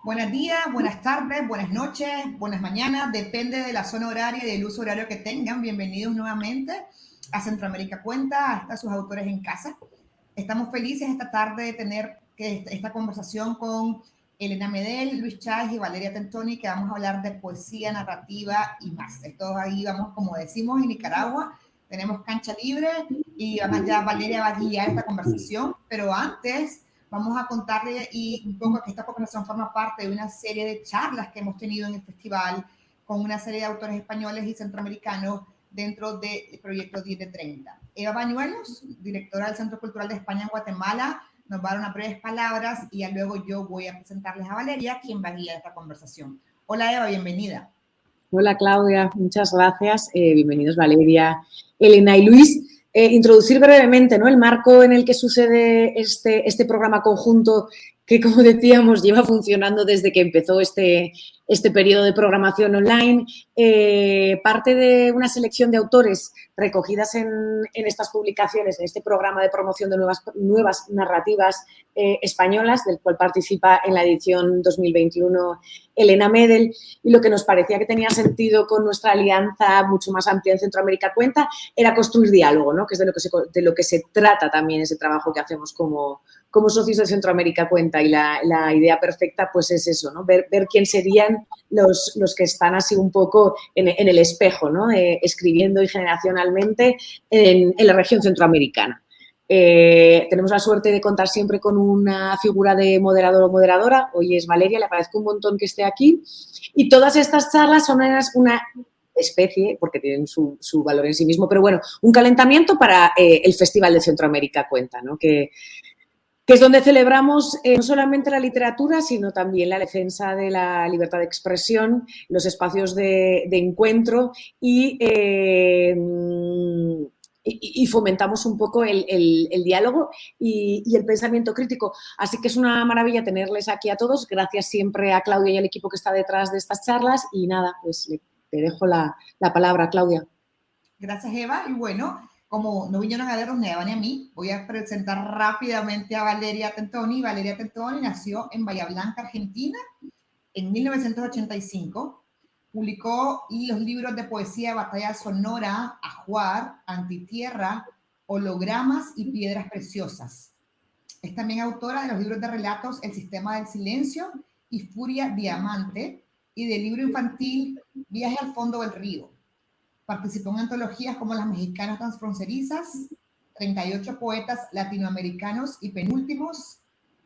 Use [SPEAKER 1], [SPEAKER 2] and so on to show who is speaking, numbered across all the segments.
[SPEAKER 1] Buenos días, buenas tardes, buenas noches, buenas mañanas, depende de la zona horaria y del uso horario que tengan. Bienvenidos nuevamente a Centroamérica Cuenta, hasta sus autores en casa. Estamos felices esta tarde de tener esta conversación con Elena Medel, Luis Chávez y Valeria Tentoni, que vamos a hablar de poesía, narrativa y más. Todos ahí vamos, como decimos en Nicaragua, tenemos cancha libre y además ya Valeria va a guiar esta conversación, pero antes vamos a contarle y un poco que esta conversación forma parte de una serie de charlas que hemos tenido en el festival con una serie de autores españoles y centroamericanos dentro del proyecto 10 de 30. Eva Bañuelos, directora del Centro Cultural de España en Guatemala, nos va a dar unas breves palabras y ya luego yo voy a presentarles a Valeria, quien va a guiar esta conversación. Hola Eva, bienvenida.
[SPEAKER 2] Hola Claudia, muchas gracias. Bienvenidos Valeria, Elena y Luis. Introducir brevemente, ¿no?, el marco en el que sucede este programa conjunto que, como decíamos, lleva funcionando desde que empezó este periodo de programación online. Parte de una selección de autores recogidas en estas publicaciones, en este programa de promoción de nuevas narrativas españolas, del cual participa en la edición 2021 Elena Medel, y lo que nos parecía que tenía sentido con nuestra alianza mucho más amplia en Centroamérica Cuenta era construir diálogo, ¿no?, que es de lo que se trata también ese trabajo que hacemos como socios de Centroamérica Cuenta, y la idea perfecta pues es eso, ¿no?, ver quién serían los que están así un poco en el espejo, ¿no?, escribiendo y generacionalmente en la región centroamericana. Tenemos la suerte de contar siempre con una figura de moderador o moderadora. Hoy es Valeria, le agradezco un montón que esté aquí. Y todas estas charlas son una especie, porque tienen su valor en sí mismo, pero bueno, un calentamiento para el Festival de Centroamérica Cuenta, ¿no?, que es donde celebramos no solamente la literatura, sino también la defensa de la libertad de expresión, los espacios de encuentro y fomentamos un poco el diálogo y el pensamiento crítico. Así que es una maravilla tenerles aquí a todos. Gracias siempre a Claudia y al equipo que está detrás de estas charlas. Y nada, pues te dejo la palabra, Claudia.
[SPEAKER 1] Gracias, Eva. Y bueno, como no vinieron a vernos ni a Eva ni a mí, voy a presentar rápidamente a Valeria Tentoni. Valeria Tentoni nació en Bahía Blanca, Argentina, en 1985. Publicó los libros de poesía Batalla Sonora, Ajuar, Antitierra, Hologramas y Piedras Preciosas. Es también autora de los libros de relatos El Sistema del Silencio y Furia Diamante, y del libro infantil Viaje al Fondo del Río. Participó en antologías como Las Mexicanas Transfronterizas, 38 poetas latinoamericanos y penúltimos,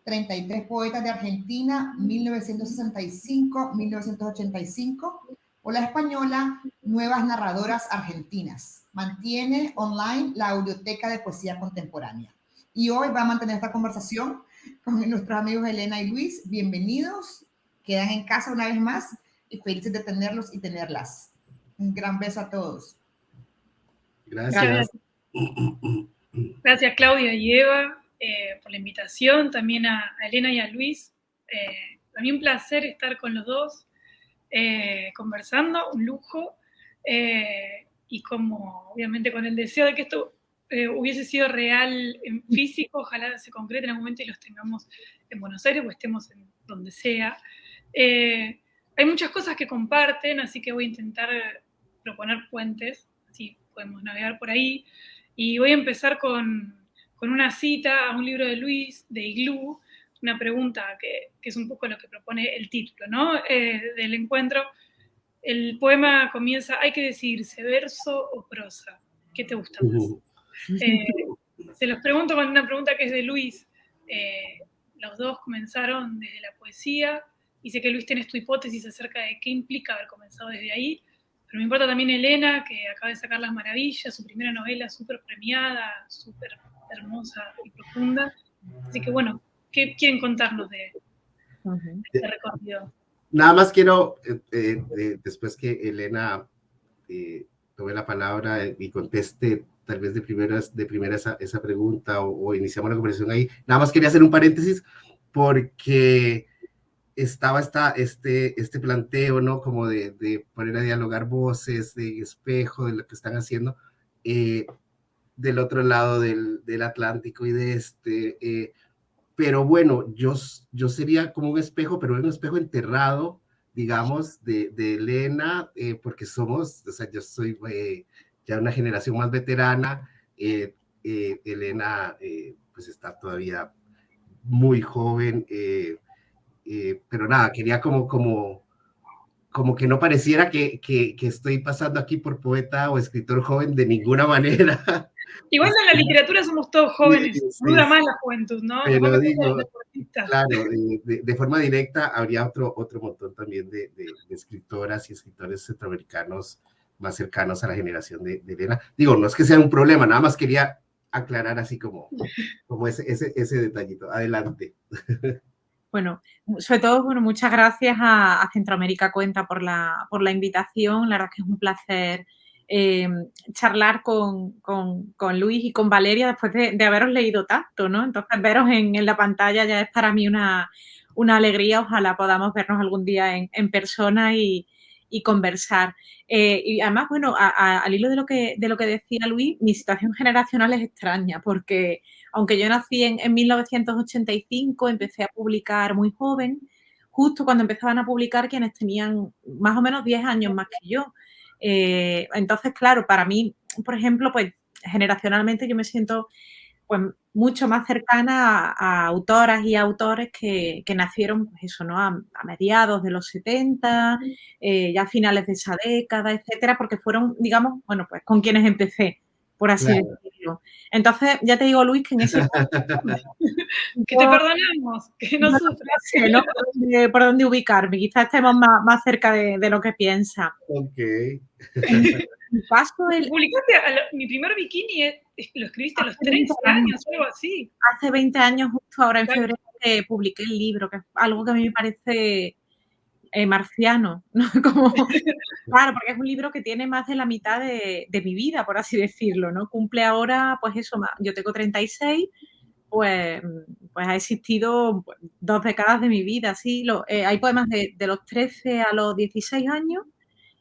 [SPEAKER 1] 33 poetas de Argentina, 1965-1985, o la española Nuevas Narradoras Argentinas. Mantiene online la Audioteca de Poesía Contemporánea. Y hoy va a mantener esta conversación con nuestros amigos Elena y Luis. Bienvenidos, quedan en casa una vez más y felices de tenerlos y tenerlas. Un gran beso a todos.
[SPEAKER 3] Gracias. Gracias Claudia y Eva por la invitación, también a Elena y a Luis. A mí un placer estar con los dos conversando, un lujo, y como obviamente con el deseo de que esto hubiese sido real en físico, ojalá se concrete en algún momento y los tengamos en Buenos Aires o estemos en donde sea. Hay muchas cosas que comparten, así que voy a intentar proponer puentes, así podemos navegar por ahí. Y voy a empezar con una cita a un libro de Luis, de Iglú, una pregunta que es un poco lo que propone el título, ¿no?, del encuentro. El poema comienza: hay que decidirse, verso o prosa. ¿Qué te gusta más? Se los pregunto con una pregunta que es de Luis. Los dos comenzaron desde la poesía, y sé que Luis tenés tu hipótesis acerca de qué implica haber comenzado desde ahí, pero me importa también Elena, que acaba de sacar Las Maravillas, su primera novela súper premiada, súper hermosa y profunda. Así que bueno, ¿qué quieren contarnos de este recorrido?
[SPEAKER 4] Nada más quiero, después que Elena tome la palabra y conteste tal vez de primera esa pregunta o iniciamos la conversación ahí, nada más quería hacer un paréntesis porque estaba este planteo, ¿no?, como de poner a dialogar voces, de espejo, de lo que están haciendo del otro lado del Atlántico y de pero bueno, yo sería como un espejo, pero un espejo enterrado, digamos, de Elena, porque somos, o sea, yo soy ya una generación más veterana, Elena pues está todavía muy joven, pero nada, quería como que no pareciera que estoy pasando aquí por poeta o escritor joven de ninguna manera.
[SPEAKER 3] Igual en la literatura somos todos jóvenes,
[SPEAKER 4] Sí,
[SPEAKER 3] dura
[SPEAKER 4] sí,
[SPEAKER 3] más la juventud, ¿no? Nos
[SPEAKER 4] pero
[SPEAKER 3] vamos a ser
[SPEAKER 4] digo,
[SPEAKER 3] deportistas.
[SPEAKER 4] claro, de forma directa habría otro montón también de escritoras y escritores centroamericanos más cercanos a la generación de Elena. Digo, no es que sea un problema, nada más quería aclarar así como ese detallito. Adelante.
[SPEAKER 5] Bueno, sobre todo, bueno, muchas gracias a Centroamérica Cuenta por la invitación. La verdad es que es un placer charlar con Luis y con Valeria después de haberos leído tanto, ¿no? Entonces, veros en la pantalla ya es para mí una alegría. Ojalá podamos vernos algún día en persona y conversar. Y además, bueno, al hilo de lo que decía Luis, mi situación generacional es extraña porque aunque yo nací en 1985, empecé a publicar muy joven, justo cuando empezaban a publicar quienes tenían más o menos 10 años más que yo. Entonces, claro, para mí, por ejemplo, pues generacionalmente yo me siento pues mucho más cercana a autoras y autores que nacieron, pues eso, ¿no? A mediados de los 70, ya a finales de esa década, etcétera, porque fueron, digamos, bueno, pues con quienes empecé, por así
[SPEAKER 4] Claro.
[SPEAKER 5] decirlo. Entonces, ya te digo, Luis, que en ese
[SPEAKER 3] Que te
[SPEAKER 5] yo,
[SPEAKER 3] perdonamos, que
[SPEAKER 5] yo
[SPEAKER 3] no
[SPEAKER 5] no
[SPEAKER 3] sufras.
[SPEAKER 5] sé, ¿no? Por dónde ubicarme, quizás estemos más cerca de lo que piensa.
[SPEAKER 4] Ok.
[SPEAKER 5] En mi caso,
[SPEAKER 3] Publicaste mi primer bikini, lo escribiste a los
[SPEAKER 5] hace 20
[SPEAKER 3] 13
[SPEAKER 5] años.
[SPEAKER 3] años o algo así.
[SPEAKER 5] Hace 20 años, justo ahora en
[SPEAKER 3] Claro.
[SPEAKER 5] febrero, que publiqué el libro, que es algo que a mí me parece marciano, ¿no? Como, claro, porque es un libro que tiene más de la mitad de mi vida, por así decirlo, ¿no? Cumple ahora, pues eso, yo tengo 36, pues ha existido pues, 2 décadas de mi vida, sí. Hay poemas de los 13 a los 16 años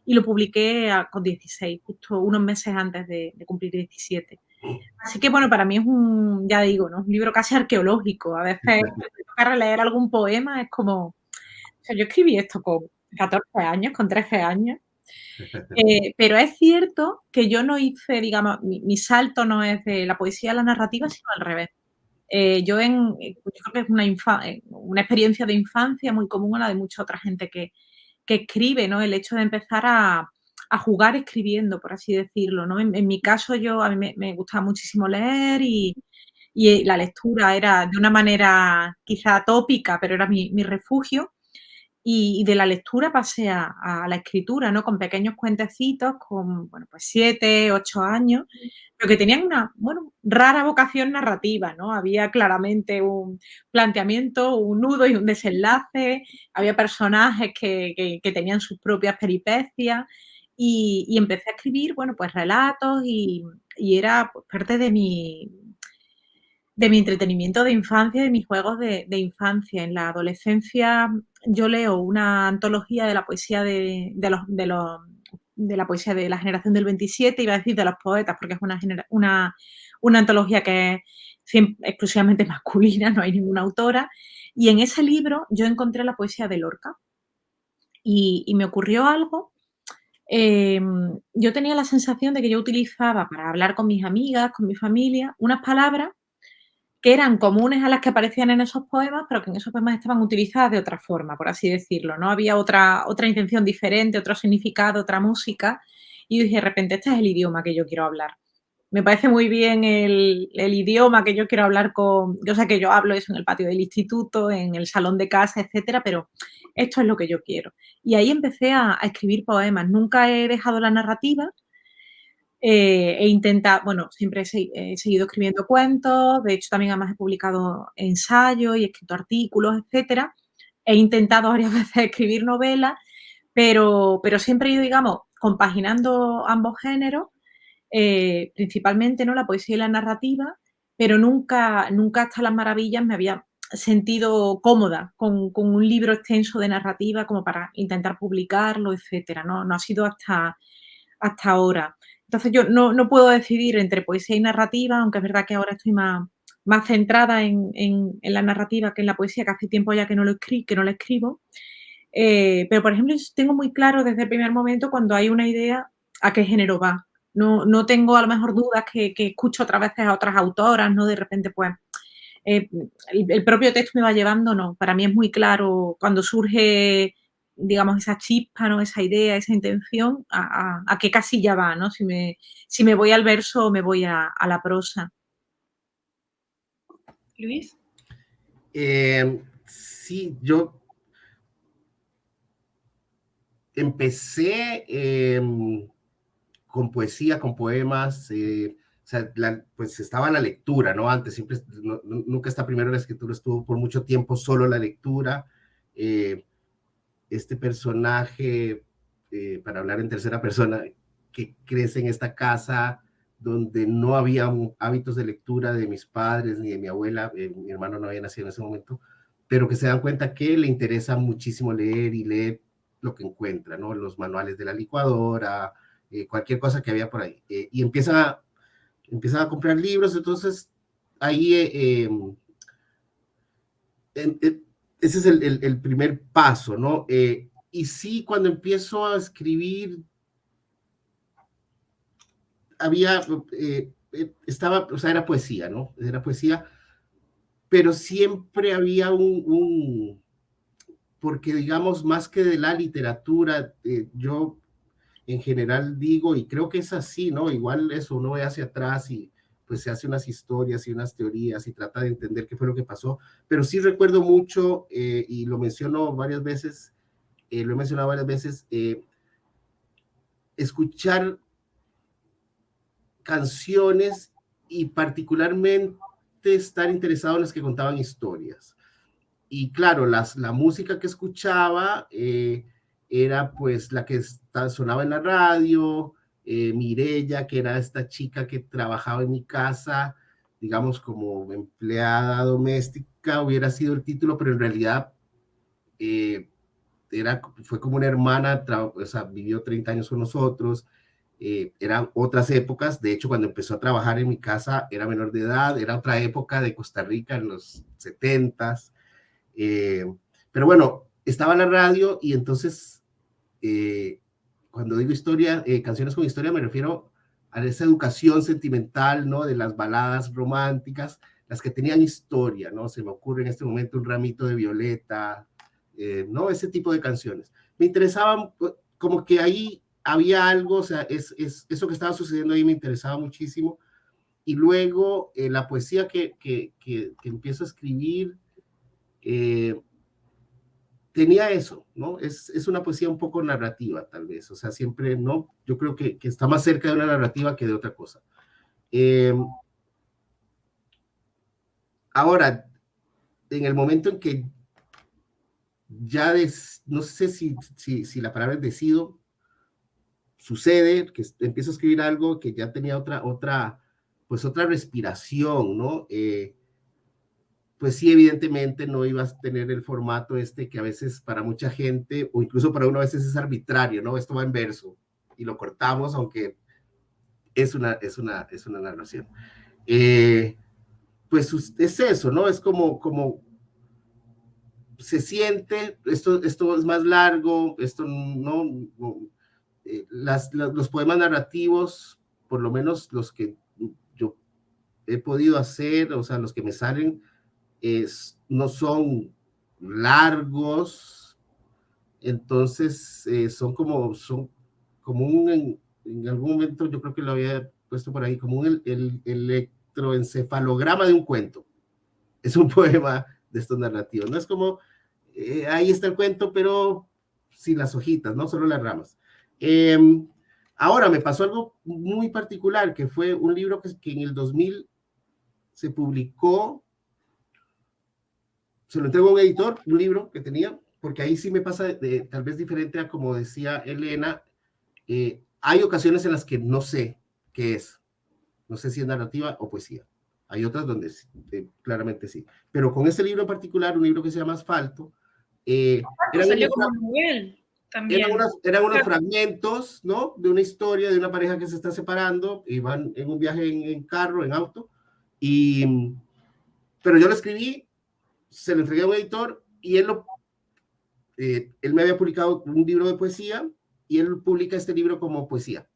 [SPEAKER 5] y lo publiqué con 16, justo unos meses antes de cumplir 17. Así que, bueno, para mí es ya digo, ¿no? Un libro casi arqueológico. A veces me toca releer algún poema, es como, o sea, yo escribí esto con 14 años, con 13 años. Pero es cierto que yo no hice, digamos, mi salto no es de la poesía a la narrativa, sino al revés. Yo creo que es una experiencia de infancia muy común a la de mucha otra gente que escribe, ¿no? El hecho de empezar a jugar escribiendo, por así decirlo, ¿no? En mi caso, a mí me gustaba muchísimo leer y la lectura era de una manera quizá tópica, pero era mi refugio. Y de la lectura pasé a la escritura, ¿no? Con pequeños cuentecitos, con, bueno, pues 7, 8 años, pero que tenían una, bueno, rara vocación narrativa, ¿no? Había claramente un planteamiento, un nudo y un desenlace, había personajes que tenían sus propias peripecias y empecé a escribir, bueno, pues relatos y era pues, parte de mi entretenimiento de infancia, de mis juegos de infancia. En la adolescencia yo leo una antología de la poesía de la poesía de la generación del 27, iba a decir de los poetas, porque es una antología que es exclusivamente masculina, no hay ninguna autora. Y en ese libro yo encontré la poesía de Lorca y me ocurrió algo. Yo tenía la sensación de que yo utilizaba para hablar con mis amigas, con mi familia, unas palabras que eran comunes a las que aparecían en esos poemas, pero que en esos poemas estaban utilizadas de otra forma, por así decirlo, ¿no? Había otra intención diferente, otro significado, otra música, y yo dije, de repente, este es el idioma que yo quiero hablar. Me parece muy bien el idioma que yo quiero hablar o sea, que yo hablo eso en el patio del instituto, en el salón de casa, etcétera, pero esto es lo que yo quiero. Y ahí empecé a escribir poemas. Nunca he dejado la narrativa, he intentado, bueno, siempre he seguido escribiendo cuentos, de hecho también además he publicado ensayos y he escrito artículos, etcétera. He intentado varias veces escribir novelas, pero siempre he ido, digamos, compaginando ambos géneros, principalmente, ¿no? La poesía y la narrativa, pero nunca hasta las maravillas me había sentido cómoda con un libro extenso de narrativa como para intentar publicarlo, etcétera. No ha sido hasta ahora. Entonces yo no puedo decidir entre poesía y narrativa, aunque es verdad que ahora estoy más más centrada en la narrativa que en la poesía, que hace tiempo ya que no la escribo. Pero, por ejemplo, tengo muy claro desde el primer momento cuando hay una idea a qué género va. No tengo a lo mejor dudas que escucho otras veces a otras autoras, ¿no? De repente, pues, el propio texto me va llevando, no. Para mí es muy claro cuando surge, digamos, esa chispa, ¿no? Esa idea, esa intención, a qué casilla va, ¿no? Si me voy al verso o me voy a la prosa.
[SPEAKER 3] Luis.
[SPEAKER 4] Sí, yo empecé con poesía, con poemas, o sea, pues estaba la lectura, ¿no? Antes, siempre, nunca está primero la escritura, estuvo por mucho tiempo solo la lectura. Este personaje, para hablar en tercera persona, que crece en esta casa donde no había hábitos de lectura de mis padres ni de mi abuela, mi hermano no había nacido en ese momento, pero que se dan cuenta que le interesa muchísimo leer y leer lo que encuentra, ¿no? Los manuales de la licuadora, cualquier cosa que había por ahí. Y empiezan a comprar libros, entonces ahí ese es el primer paso, ¿no? Y sí, cuando empiezo a escribir, o sea, era poesía, ¿no? Era poesía, pero siempre había porque digamos, más que de la literatura, yo en general digo, y creo que es así, ¿no? Igual eso, uno ve hacia atrás y pues se hace unas historias y unas teorías y trata de entender qué fue lo que pasó, pero sí recuerdo mucho, y lo menciono varias veces, lo he mencionado varias veces, escuchar canciones y particularmente estar interesado en las que contaban historias. Y claro, la música que escuchaba era pues la que sonaba en la radio, Mireya, que era esta chica que trabajaba en mi casa, digamos como empleada doméstica, hubiera sido el título, pero en realidad fue como una hermana, o sea, vivió 30 años con nosotros, eran otras épocas, de hecho cuando empezó a trabajar en mi casa era menor de edad, era otra época de Costa Rica en los 70s, pero bueno, estaba la radio y entonces cuando digo historia, canciones con historia me refiero a esa educación sentimental, ¿no? De las baladas románticas, las que tenían historia, ¿no? Se me ocurre en este momento Un ramito de violeta, ¿no? Ese tipo de canciones. Me interesaban, como que ahí había algo, o sea, eso que estaba sucediendo ahí me interesaba muchísimo. Y luego la poesía que empiezo a escribir tenía eso, ¿no? Es una poesía un poco narrativa, tal vez, o sea, siempre, ¿no? Yo creo que está más cerca de una narrativa que de otra cosa. Ahora, en el momento en que ya no sé si la palabra es decido, sucede que empiezo a escribir algo que ya tenía otra respiración, ¿no? Pues sí, evidentemente no ibas a tener el formato que a veces para mucha gente, o incluso para uno a veces es arbitrario, ¿no? Esto va en verso y lo cortamos, aunque es una narración. Pues es eso, ¿no? Es como se siente, esto es más largo, esto no los poemas narrativos, por lo menos los que yo he podido hacer, o sea, los que me salen, no son largos, entonces son como en algún momento yo creo que lo había puesto por ahí, como un electroencefalograma de un cuento. Es un poema de estos narrativos, no es como ahí está el cuento, pero sin las hojitas, no solo las ramas. Ahora me pasó algo muy particular, que fue un libro que en el 2000 se publicó, se lo entrego a un editor, un libro que tenía, porque ahí sí me pasa tal vez diferente a como decía Elena, hay ocasiones en las que no sé qué es, no sé si es narrativa o poesía, hay otras donde claramente sí, pero con este libro en particular, un libro que se llama Asfalto,
[SPEAKER 3] salió como novel también.
[SPEAKER 4] Eran unos fragmentos, ¿no? De una historia de una pareja que se está separando y van en un viaje en carro, en auto, y Pero yo lo escribí, se lo entregué a un editor y él me había publicado un libro de poesía y él publica este libro como poesía,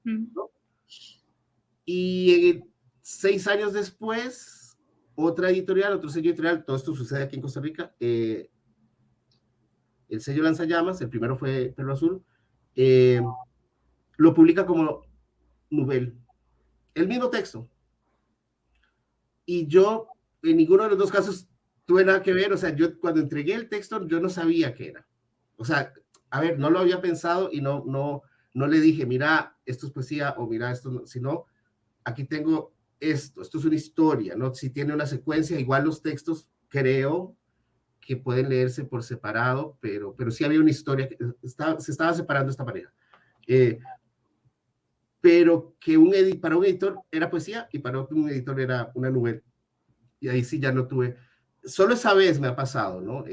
[SPEAKER 4] ¿no? Y 6 años después, otra editorial, otro sello editorial, todo esto sucede aquí en Costa Rica, el sello Lanzallamas, el primero fue Perro Azul, lo publica como novel, el mismo texto. Y yo, en ninguno de los dos casos, tuve nada que ver. O sea, yo cuando entregué el texto, yo no sabía qué era. O sea, a ver, no lo había pensado y no le dije, mira, esto es poesía o mira, esto no, sino aquí tengo esto es una historia, ¿no? Si tiene una secuencia, igual los textos creo que pueden leerse por separado, pero sí había una historia, se estaba separando esta pareja. Pero que para un editor era poesía y para otro un editor era una novela. Y ahí sí ya no tuve, solo esa vez me ha pasado, ¿no?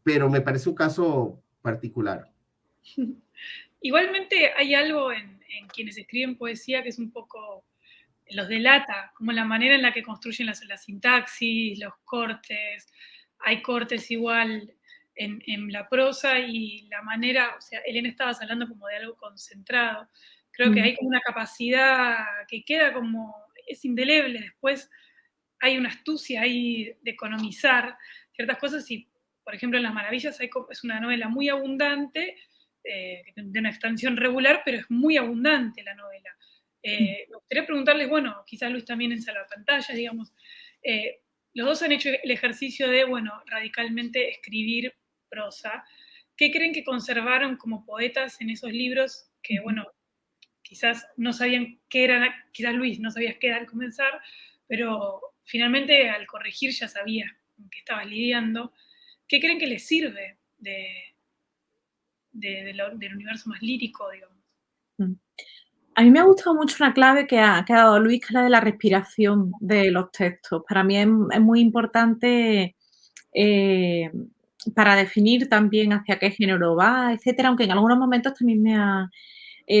[SPEAKER 4] Pero me parece un caso particular.
[SPEAKER 3] Igualmente hay algo en quienes escriben poesía que es un poco, los delata, como la manera en la que construyen la sintaxis, los cortes, hay cortes igual en la prosa y la manera, o sea, Elena estabas hablando como de algo concentrado, creo que hay como una capacidad que queda como, es indeleble, después hay una astucia ahí de economizar ciertas cosas y, por ejemplo, en Las Maravillas es una novela muy abundante, de una extensión regular, pero es muy abundante la novela. Me gustaría preguntarles, bueno, quizás Luis también en Salvapantallas, digamos, los dos han hecho el ejercicio de, bueno, radicalmente escribir prosa. ¿Qué creen que conservaron como poetas en esos libros que, bueno, quizás no sabían qué eran, quizás Luis no sabías qué era al comenzar, pero finalmente al corregir ya sabías con qué estabas lidiando? ¿Qué creen que les sirve del universo más lírico, digamos?
[SPEAKER 5] A mí me ha gustado mucho una clave que ha dado Luis, que es la de la respiración de los textos. Para mí es muy importante para definir también hacia qué género va, etcétera, aunque en algunos momentos también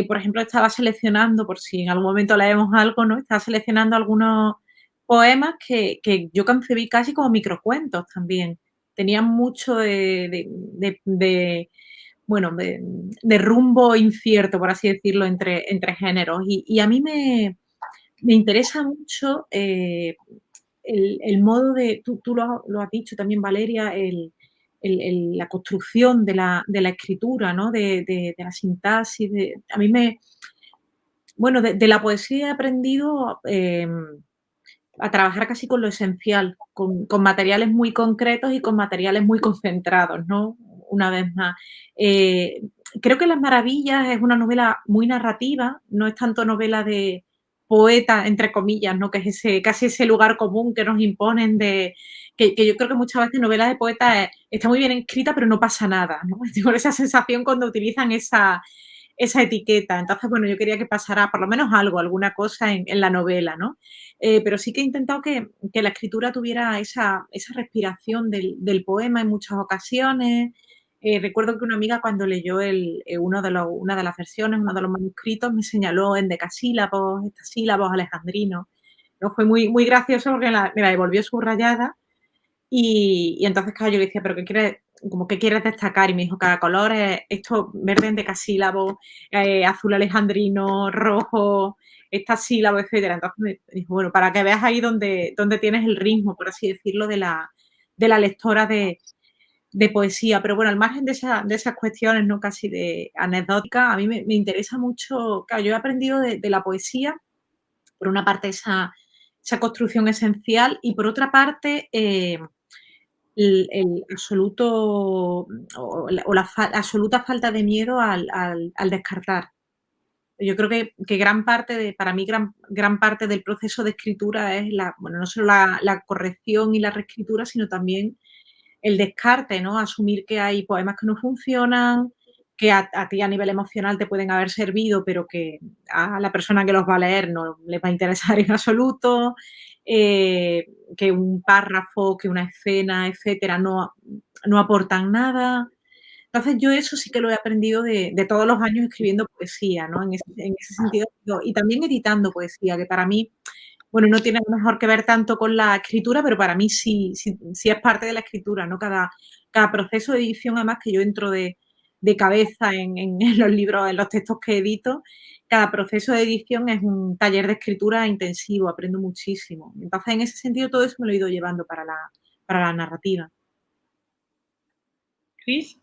[SPEAKER 5] por ejemplo, estaba seleccionando, por si en algún momento leemos algo, ¿no? Estaba seleccionando algunos poemas que yo concebí casi como microcuentos también. Tenían mucho de rumbo incierto, por así decirlo, entre géneros. Y a mí me interesa mucho el modo de, tú lo has dicho también, Valeria, la construcción de la escritura, ¿no? De la sintaxis. A mí bueno, de la poesía he aprendido a trabajar casi con lo esencial, con materiales muy concretos y con materiales muy concentrados, ¿no? Una vez más. Creo que Las Maravillas es una novela muy narrativa, no es tanto novela de poeta, entre comillas, ¿no? Que es casi ese lugar común que nos imponen que yo creo que muchas veces novela de poeta está muy bien escrita, pero no pasa nada, ¿no? Tengo esa sensación cuando utilizan esa etiqueta. Entonces, bueno, yo quería que pasara por lo menos algo, alguna cosa en la novela, ¿no? Pero sí que he intentado que la escritura tuviera esa respiración del poema en muchas ocasiones. Recuerdo que una amiga cuando leyó una de las versiones, uno de los manuscritos, me señaló en decasílabos, hectasílabos, alejandrinos. ¿No? Fue muy, muy gracioso porque me la devolvió subrayada y entonces, claro, yo le decía, ¿pero qué quieres destacar? Y me dijo, cada color es esto, verde en decasílabo, azul alejandrino, rojo, hectasílabo, etcétera. Entonces me dijo, bueno, para que veas ahí donde tienes el ritmo, por así decirlo, de la lectora de poesía. Pero bueno, al margen de esas cuestiones, ¿no? Casi de anecdótica, a mí me interesa mucho, claro, yo he aprendido de la poesía, por una parte esa construcción esencial y por otra parte el absoluto o la absoluta falta de miedo al descartar. Yo creo que gran parte para mí, gran parte del proceso de escritura es no solo la corrección y la reescritura, sino también el descarte, ¿no? Asumir que hay poemas que no funcionan, que a ti a nivel emocional te pueden haber servido, pero que a la persona que los va a leer no les va a interesar en absoluto, que un párrafo, que una escena, etcétera, no aportan nada. Entonces, yo eso sí que lo he aprendido de todos los años escribiendo poesía, ¿no? En ese sentido, y también editando poesía, que para mí bueno, no tiene a lo mejor que ver tanto con la escritura, pero para mí sí es parte de la escritura, ¿no? Cada proceso de edición, además, que yo entro de cabeza en los libros, en los textos que edito, cada proceso de edición es un taller de escritura intensivo, aprendo muchísimo. Entonces, en ese sentido, todo eso me lo he ido llevando para la narrativa.
[SPEAKER 3] Luis,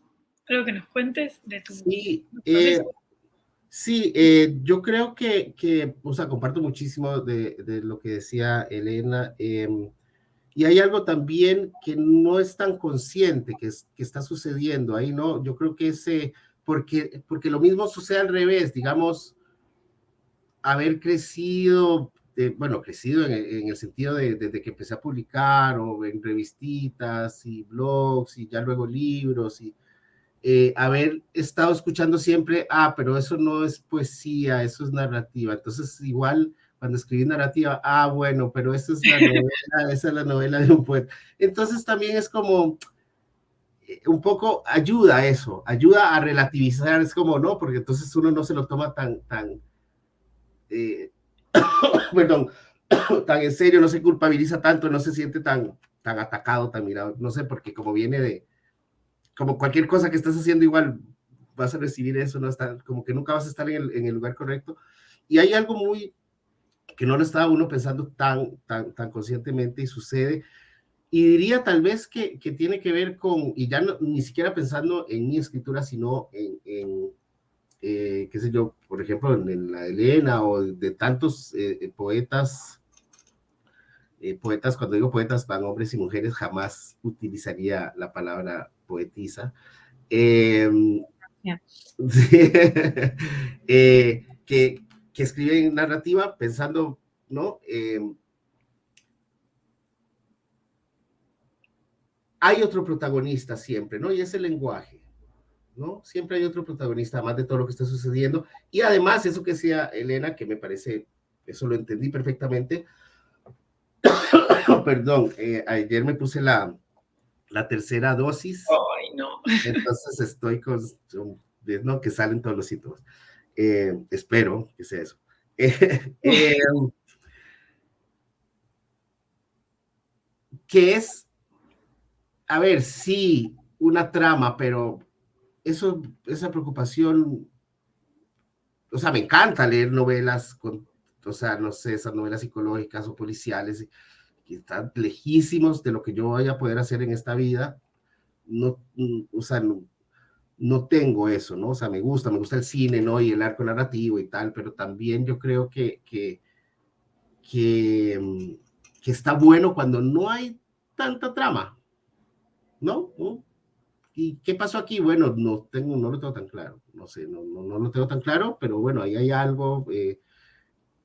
[SPEAKER 3] algo que nos cuentes de tu
[SPEAKER 4] Sí,
[SPEAKER 3] proceso.
[SPEAKER 4] sí, yo creo que, o sea, comparto muchísimo de lo que decía Elena, y hay algo también que no es tan consciente que está sucediendo ahí, ¿no? Yo creo que porque lo mismo sucede al revés, digamos, haber crecido, bueno, crecido en el sentido desde que empecé a publicar, o en revistitas y blogs, y ya luego libros, y haber estado escuchando siempre, pero eso no es poesía, eso es narrativa. Entonces, igual, cuando escribí narrativa, bueno, pero esa es la novela, esa es la novela de un poeta. Entonces, también es como, un poco ayuda a eso, ayuda a relativizar, es como, no, porque entonces uno no se lo toma tan, perdón, tan en serio, no se culpabiliza tanto, no se siente tan atacado, tan mirado, no sé, porque como viene como cualquier cosa que estás haciendo, igual vas a recibir eso, no está, como que nunca vas a estar en el lugar correcto. Y hay algo que no lo estaba uno pensando tan conscientemente, y sucede, y diría tal vez que tiene que ver con, y ya ni siquiera pensando en mi escritura, sino en qué sé yo, por ejemplo, en la de Elena, o de tantos poetas, cuando digo poetas van hombres y mujeres, jamás utilizaría la palabra poetisa.
[SPEAKER 5] Yeah.
[SPEAKER 4] Sí, que escriben narrativa pensando, ¿no? Hay otro protagonista siempre, ¿no? Y es el lenguaje, ¿no? Siempre hay otro protagonista, además de todo lo que está sucediendo. Y además, eso que decía Elena, que me parece, eso lo entendí perfectamente. Perdón, ayer me puse la tercera dosis.
[SPEAKER 3] Ay, no.
[SPEAKER 4] Entonces estoy ¿no? Que salen todos los síntomas. Espero que sea eso. Que es, a ver, sí, una trama, pero esa preocupación, o sea, me encanta leer novelas o sea, no sé, esas novelas psicológicas o policiales, que están lejísimos de lo que yo voy a poder hacer en esta vida. No, o sea, no tengo eso, ¿no? O sea, me gusta el cine, ¿no? Y el arco narrativo y tal, pero también yo creo que está bueno cuando no hay tanta trama, ¿no? ¿Y qué pasó aquí? Bueno, no lo tengo tan claro, no sé, no lo tengo tan claro, pero bueno, ahí hay algo.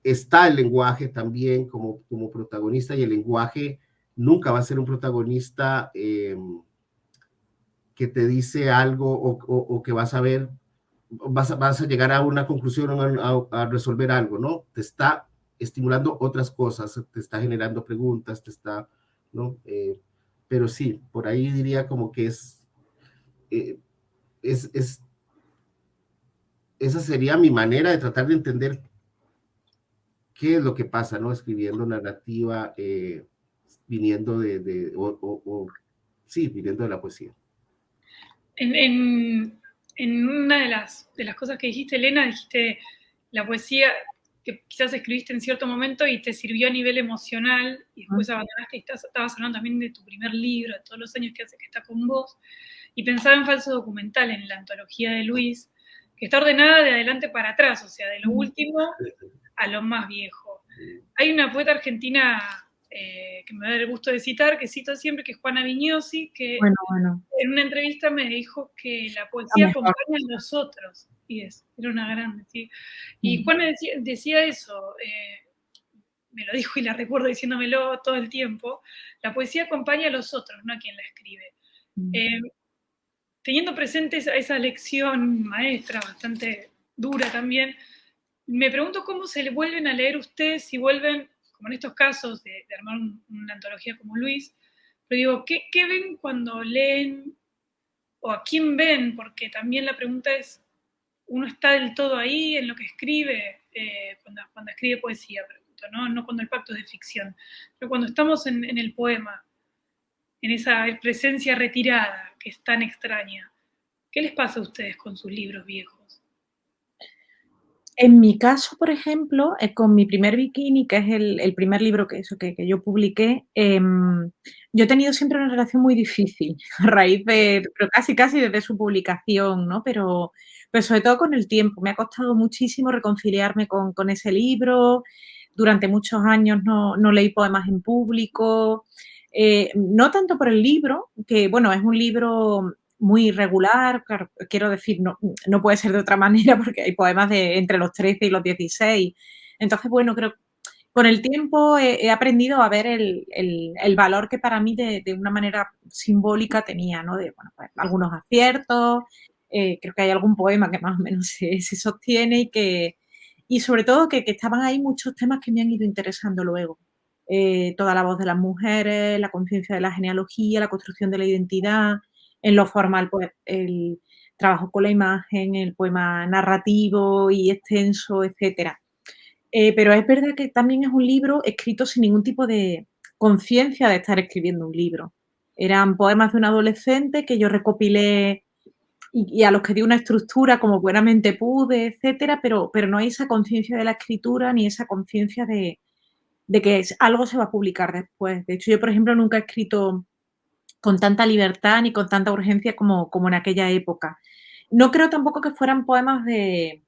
[SPEAKER 4] Está el lenguaje también como protagonista, y el lenguaje nunca va a ser un protagonista que te dice algo, o que vas a ver, vas a llegar a una conclusión, a resolver algo, ¿no? Te está estimulando otras cosas, te está generando preguntas, ¿no? Pero sí, por ahí diría como que eh, esa sería mi manera de tratar de entender qué es lo que pasa, ¿no? Escribiendo narrativa, viniendo sí, viniendo de la poesía.
[SPEAKER 3] En una de las cosas que dijiste, Elena, dijiste la poesía que quizás escribiste en cierto momento y te sirvió a nivel emocional, y después abandonaste, y estabas hablando también de tu primer libro, de todos los años que hace que está con vos, y pensaba en Falso Documental, en la antología de Luis, que está ordenada de adelante para atrás, o sea, de lo último a lo más viejo. Hay una poeta argentina que me da el gusto de citar, que cito siempre, que es Juana Vignosi, que
[SPEAKER 5] Bueno.
[SPEAKER 3] en una entrevista me dijo que la poesía acompaña a los otros, y era una grande, ¿sí? Y Juana decía eso, me lo dijo y la recuerdo diciéndomelo todo el tiempo, la poesía acompaña a los otros, no a quien la escribe. Teniendo presente esa lección maestra, bastante dura también, me pregunto cómo se le vuelven a leer ustedes, si vuelven, como en estos casos, de armar una antología como Luis, pero digo, ¿qué ven cuando leen? ¿O a quién ven? Porque también la pregunta es, ¿uno está del todo ahí en lo que escribe? Cuando escribe poesía, pregunto. pacto, ¿no? No cuando el pacto es de ficción, pero cuando estamos en el poema, en esa presencia retirada que es tan extraña, ¿qué les pasa a ustedes con sus libros viejos?
[SPEAKER 5] En mi caso, por ejemplo, con mi primer bikini, que es el primer libro que yo publiqué, yo he tenido siempre una relación muy difícil a raíz pero casi desde su publicación, ¿no? Pero sobre todo con el tiempo. Me ha costado muchísimo reconciliarme con ese libro. Durante muchos años no leí poemas en público. No tanto por el libro, que bueno, es un libro muy irregular, claro, quiero decir, no puede ser de otra manera porque hay poemas de entre los 13 y los 16. Entonces, bueno, creo que con el tiempo he aprendido a ver el valor que para mí de una manera simbólica tenía, ¿no? De, bueno, pues, algunos aciertos, creo que hay algún poema que más o menos se sostiene y sobre todo que estaban ahí muchos temas que me han ido interesando luego. Toda la voz de las mujeres, la conciencia de la genealogía, la construcción de la identidad, en lo formal, pues el trabajo con la imagen, el poema narrativo y extenso, etcétera. Pero es verdad que también es un libro escrito sin ningún tipo de conciencia de estar escribiendo un libro. Eran poemas de un adolescente que yo recopilé y a los que di una estructura como buenamente pude, etcétera, pero no hay esa conciencia de la escritura ni esa conciencia de que algo se va a publicar después. De hecho, yo, por ejemplo, nunca he escrito con tanta libertad ni con tanta urgencia como en aquella época. No creo tampoco que fueran poemas de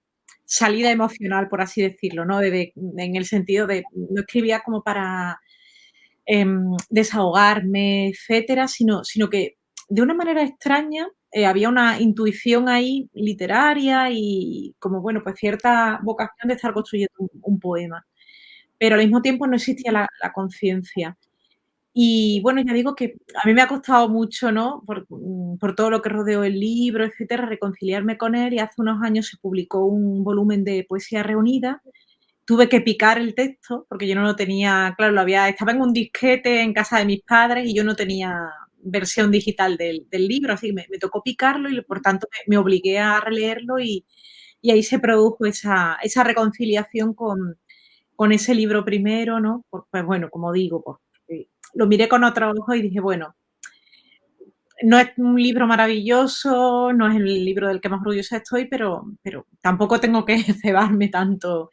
[SPEAKER 5] salida emocional, por así decirlo, ¿no? En el sentido de no escribía como para desahogarme, etcétera, sino que de una manera extraña había una intuición ahí literaria y como, bueno, pues cierta vocación de estar construyendo un poema. Pero al mismo tiempo no existía la conciencia. Y bueno, ya digo que a mí me ha costado mucho, ¿no? Por todo lo que rodeó el libro, etcétera, reconciliarme con él y hace unos años se publicó un volumen de poesía reunida. Tuve que picar el texto porque yo no lo tenía, claro, estaba en un disquete en casa de mis padres y yo no tenía versión digital del libro, así que me tocó picarlo y por tanto me obligué a releerlo y ahí se produjo esa reconciliación con ese libro primero, ¿no? Pues bueno, como digo, lo miré con otro ojo y dije, bueno, no es un libro maravilloso, no es el libro del que más orgullosa estoy, pero tampoco tengo que cebarme tanto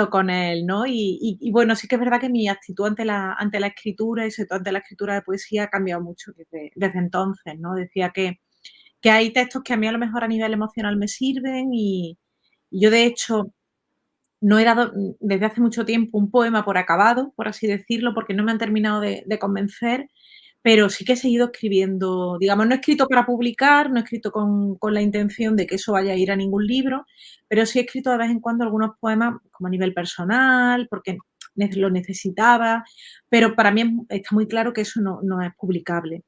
[SPEAKER 5] con él, ¿no? Y bueno, sí que es verdad que mi actitud ante la escritura y sobre todo ante la escritura de poesía ha cambiado mucho desde entonces, ¿no? Decía que hay textos que a mí a lo mejor a nivel emocional me sirven y yo de hecho no he dado desde hace mucho tiempo un poema por acabado, por así decirlo, porque no me han terminado de convencer, pero sí que he seguido escribiendo, digamos, no he escrito para publicar, no he escrito con la intención de que eso vaya a ir a ningún libro, pero sí he escrito de vez en cuando algunos poemas como a nivel personal, porque lo necesitaba, pero para mí está muy claro que eso no es publicable.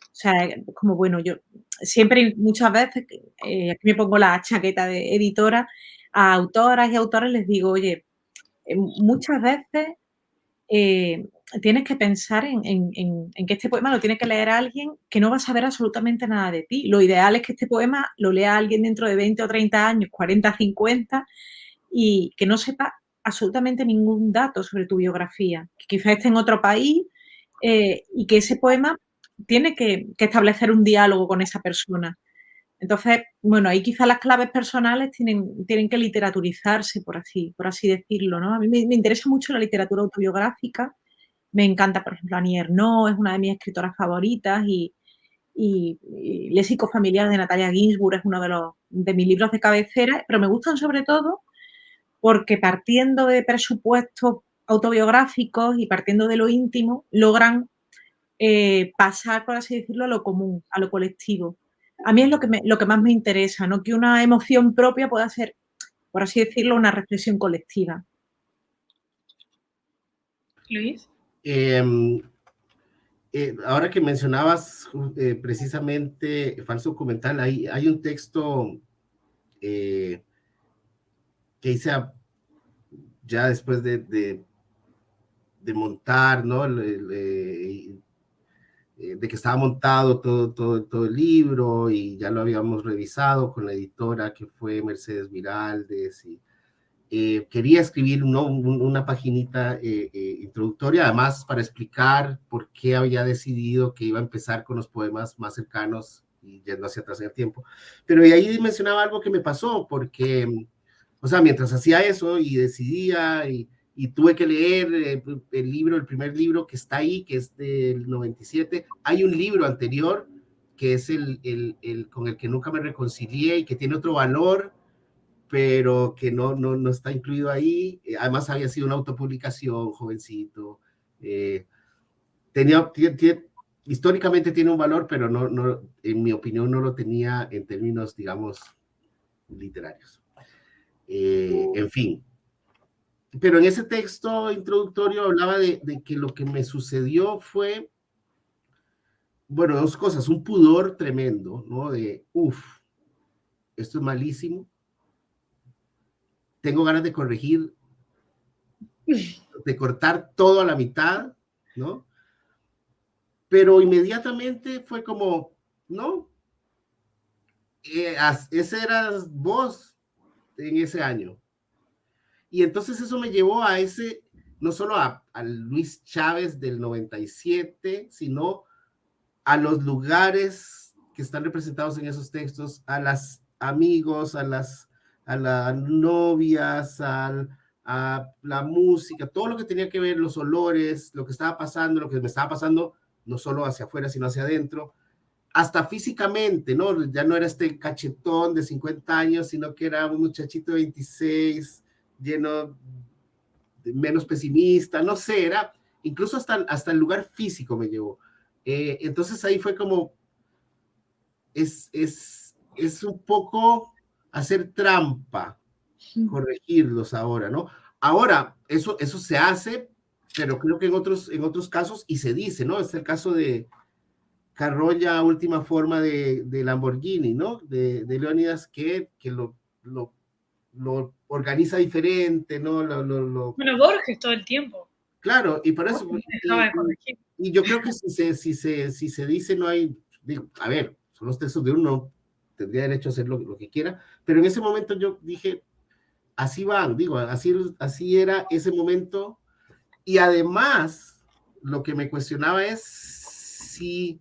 [SPEAKER 5] O sea, como bueno, yo siempre, muchas veces, aquí me pongo la chaqueta de editora, a autoras y autores les digo, oye, muchas veces tienes que pensar en que este poema lo tiene que leer alguien que no va a saber absolutamente nada de ti. Lo ideal es que este poema lo lea alguien dentro de 20 o 30 años, 40, 50, y que no sepa absolutamente ningún dato sobre tu biografía, que quizás esté en otro país y que ese poema tiene que establecer un diálogo con esa persona. Entonces, bueno, ahí quizás las claves personales tienen que literaturizarse, por así decirlo, ¿no? A mí me interesa mucho la literatura autobiográfica, me encanta, por ejemplo, Annie Ernaux, es una de mis escritoras favoritas y Léxico familiar de Natalia Ginzburg es uno de mis libros de cabecera, pero me gustan sobre todo porque partiendo de presupuestos autobiográficos y partiendo de lo íntimo, logran pasar, por así decirlo, a lo común, a lo colectivo. A mí es lo que más me interesa, ¿no? Que una emoción propia pueda ser, por así decirlo, una reflexión colectiva.
[SPEAKER 3] Luis.
[SPEAKER 4] Ahora que mencionabas precisamente falso documental, hay un texto que hice ya después de montar, ¿no? De que estaba montado todo el libro y ya lo habíamos revisado con la editora que fue Mercedes Viraldes quería escribir una paginita introductoria, además para explicar por qué había decidido que iba a empezar con los poemas más cercanos y yendo hacia atrás en el tiempo. Pero ahí mencionaba algo que me pasó, porque, o sea, mientras hacía eso y decidía y tuve que leer el primer libro que está ahí, que es del 97, hay un libro anterior que es el con el que nunca me reconcilié y que tiene otro valor, pero que no está incluido ahí. Además había sido una autopublicación, jovencito. Históricamente tiene un valor, pero en mi opinión no lo tenía en términos, digamos, literarios. En fin. Pero en ese texto introductorio hablaba de que lo que me sucedió fue, bueno, dos cosas, un pudor tremendo, ¿no? De, esto es malísimo, tengo ganas de corregir, de cortar todo a la mitad, ¿no? Pero inmediatamente fue como, no, ese eras vos en ese año. Y entonces eso me llevó a ese, no solo al Luis Chávez del 97, sino a los lugares que están representados en esos textos, a las amigos, a las novias, a la música, todo lo que tenía que ver, los olores, lo que estaba pasando, lo que me estaba pasando, no solo hacia afuera, sino hacia adentro, hasta físicamente, ¿no? Ya no era este cachetón de 50 años, sino que era un muchachito de 26, lleno de menos pesimista, no sé, era incluso hasta el lugar físico me llevó. Entonces ahí fue como, es un poco hacer trampa, corregirlos ahora, ¿no? Ahora, eso se hace, pero creo que en otros casos, y se dice, ¿no? Es el caso de Carrolla, última forma de Lamborghini, ¿no? De Leónidas, que lo organiza diferente, ¿no?
[SPEAKER 3] Bueno, Borges todo el tiempo.
[SPEAKER 4] Claro, y por eso,
[SPEAKER 3] Dejaba de corregir.
[SPEAKER 4] y yo creo que si se dice, no hay, digo, a ver, son los textos de uno, tendría derecho a hacer lo que quiera, pero en ese momento yo dije, así van, digo, así era ese momento, y además, lo que me cuestionaba es si,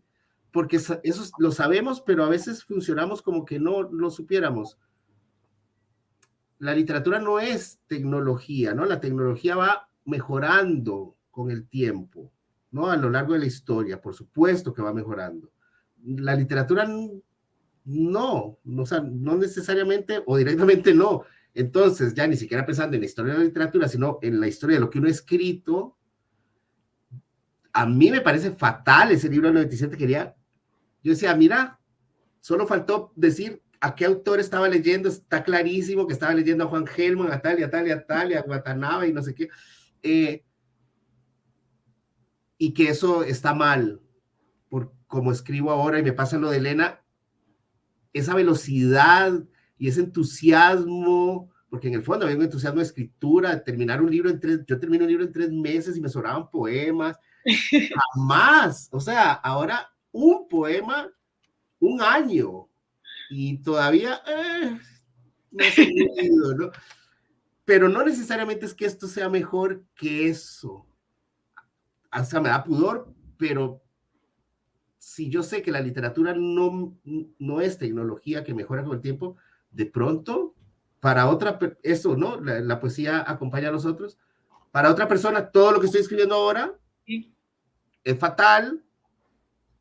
[SPEAKER 4] porque eso lo sabemos, pero a veces funcionamos como que no lo supiéramos. La literatura no es tecnología, ¿no? La tecnología va mejorando con el tiempo, ¿no? A lo largo de la historia, por supuesto que va mejorando. La literatura o sea, no necesariamente o directamente no. Entonces, ya ni siquiera pensando en la historia de la literatura, sino en la historia de lo que uno ha escrito, a mí me parece fatal ese libro del 97 yo decía, mira, solo faltó decir a qué autor estaba leyendo, está clarísimo que estaba leyendo a Juan Gelman, a tal y a tal y a tal, y a Watanabe y no sé qué, y que eso está mal, por como escribo ahora y me pasa lo de Elena, esa velocidad y ese entusiasmo, porque en el fondo había un entusiasmo de escritura, de terminar un libro yo termino un libro en 3 meses y me sobraban poemas, jamás, o sea, ahora un poema, un año, y todavía no se me ha ido, ¿no? Pero no necesariamente es que esto sea mejor que eso. O sea, me da pudor, pero si yo sé que la literatura no es tecnología que mejora con el tiempo, de pronto, para otra, eso, ¿no? La poesía acompaña a los otros. Para otra persona, todo lo que estoy escribiendo ahora es fatal,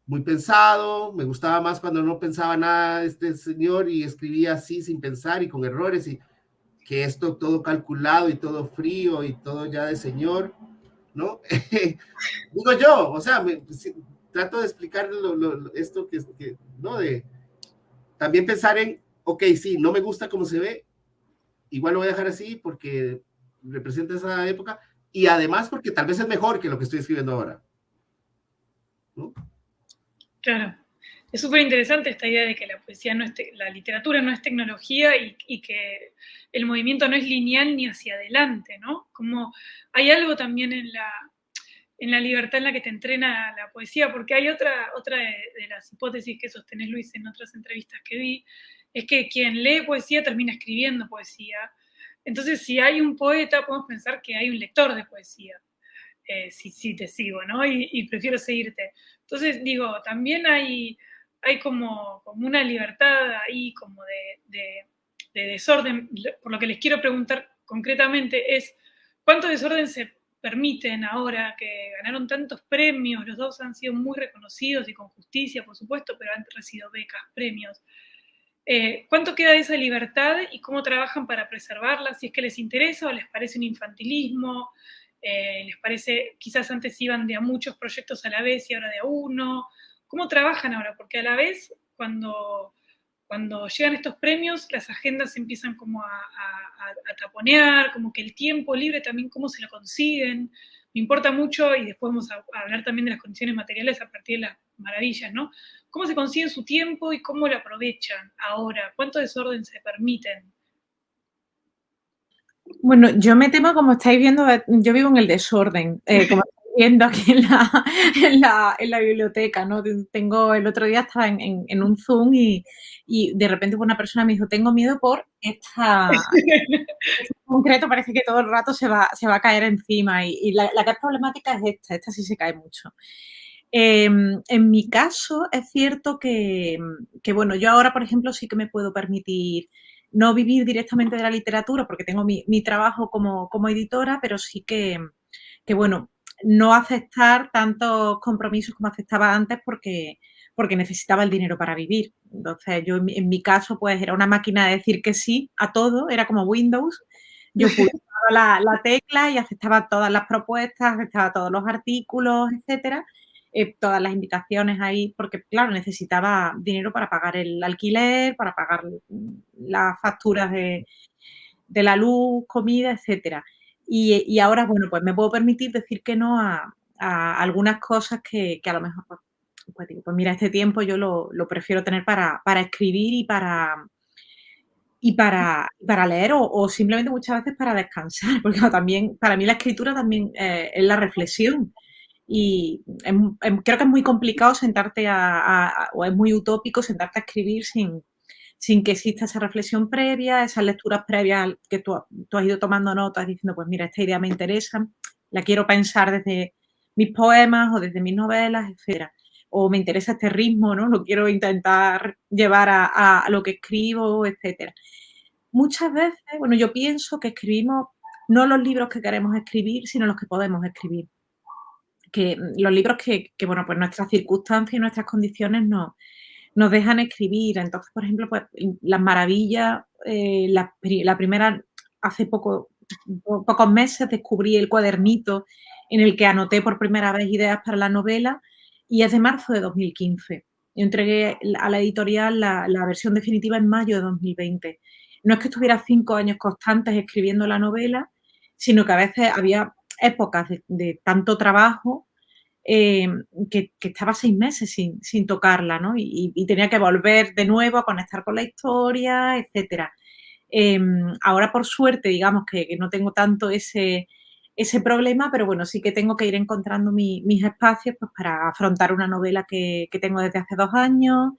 [SPEAKER 4] muy pensado, me gustaba más cuando no pensaba nada este señor y escribía así sin pensar y con errores y que esto todo calculado y todo frío y todo ya de señor, ¿no? Digo yo, o sea, trato de explicar esto que, ¿no? De también pensar en, ok, sí, no me gusta cómo se ve, igual lo voy a dejar así porque representa esa época y además porque tal vez es mejor que lo que estoy escribiendo ahora, ¿no?
[SPEAKER 3] Claro. Es súper interesante esta idea de que la poesía la literatura no es tecnología y que el movimiento no es lineal ni hacia adelante, ¿no? Como hay algo también en la libertad en la que te entrena la poesía, porque hay otra de las hipótesis que sostenés, Luis, en otras entrevistas que vi, es que quien lee poesía termina escribiendo poesía, Entonces, si hay un poeta, podemos pensar que hay un lector de poesía, si te sigo, ¿no? Y prefiero seguirte. Entonces, digo, también hay como una libertad ahí, como de desorden. Por lo que les quiero preguntar concretamente es, ¿cuánto desorden se permiten ahora que ganaron tantos premios? Los dos han sido muy reconocidos y con justicia, por supuesto, pero han recibido becas, premios. ¿Cuánto queda de esa libertad y cómo trabajan para preservarla? Si es que les interesa o les parece un infantilismo, les parece, quizás antes iban de a muchos proyectos a la vez y ahora de a uno. ¿Cómo trabajan ahora? Porque a la vez, cuando llegan estos premios, las agendas empiezan como a taponear, como que el tiempo libre también, cómo se lo consiguen. Me importa mucho, y después vamos a hablar también de las condiciones materiales a partir de las maravillas, ¿no? ¿Cómo se consiguen su tiempo y cómo lo aprovechan ahora? ¿Cuánto desorden se permiten?
[SPEAKER 5] Bueno, yo me temo, como estáis viendo, yo vivo en el desorden, como estáis viendo aquí en la biblioteca, ¿no? El otro día estaba en un Zoom y de repente una persona me dijo, tengo miedo por este concreto, parece que todo el rato se va a caer encima y la que es problemática es esta sí se cae mucho. En mi caso, es cierto que, bueno, yo ahora, por ejemplo, sí que me puedo permitir no vivir directamente de la literatura porque tengo mi trabajo como editora, pero sí que, bueno, no aceptar tantos compromisos como aceptaba antes porque necesitaba el dinero para vivir. Entonces, yo en mi caso, pues era una máquina de decir que sí a todo, era como Windows. Yo pulsaba la tecla y aceptaba todas las propuestas, aceptaba todos los artículos, etcétera. Todas las invitaciones ahí, porque claro, necesitaba dinero para pagar el alquiler, para pagar las facturas de la luz, comida, etcétera. Y ahora, bueno, pues me puedo permitir decir que no a algunas cosas que a lo mejor, pues digo, pues mira, este tiempo yo lo prefiero tener para escribir y para leer o simplemente muchas veces para descansar, porque también, para mí la escritura también es la reflexión. Y creo que es muy complicado sentarte o es muy utópico sentarte a escribir sin que exista esa reflexión previa, esas lecturas previas que tú has ido tomando notas diciendo, pues mira, esta idea me interesa, la quiero pensar desde mis poemas o desde mis novelas, etcétera. O me interesa este ritmo, ¿no? Lo quiero intentar llevar a lo que escribo, etcétera. Muchas veces, bueno, yo pienso que escribimos no los libros que queremos escribir, sino los que podemos escribir. Que los libros que bueno, pues nuestras circunstancias y nuestras condiciones nos dejan escribir. Entonces, por ejemplo, pues Las Maravillas, la primera, hace pocos meses descubrí el cuadernito en el que anoté por primera vez ideas para la novela y es de marzo de 2015. Yo entregué a la editorial la versión definitiva en mayo de 2020. No es que estuviera 5 años constantes escribiendo la novela, sino que a veces había épocas de tanto trabajo que estaba 6 meses sin tocarla, ¿no? Y tenía que volver de nuevo a conectar con la historia, etcétera. Ahora, por suerte, digamos que no tengo tanto ese problema, pero bueno, sí que tengo que ir encontrando mis espacios pues, para afrontar una novela que tengo desde hace 2 años.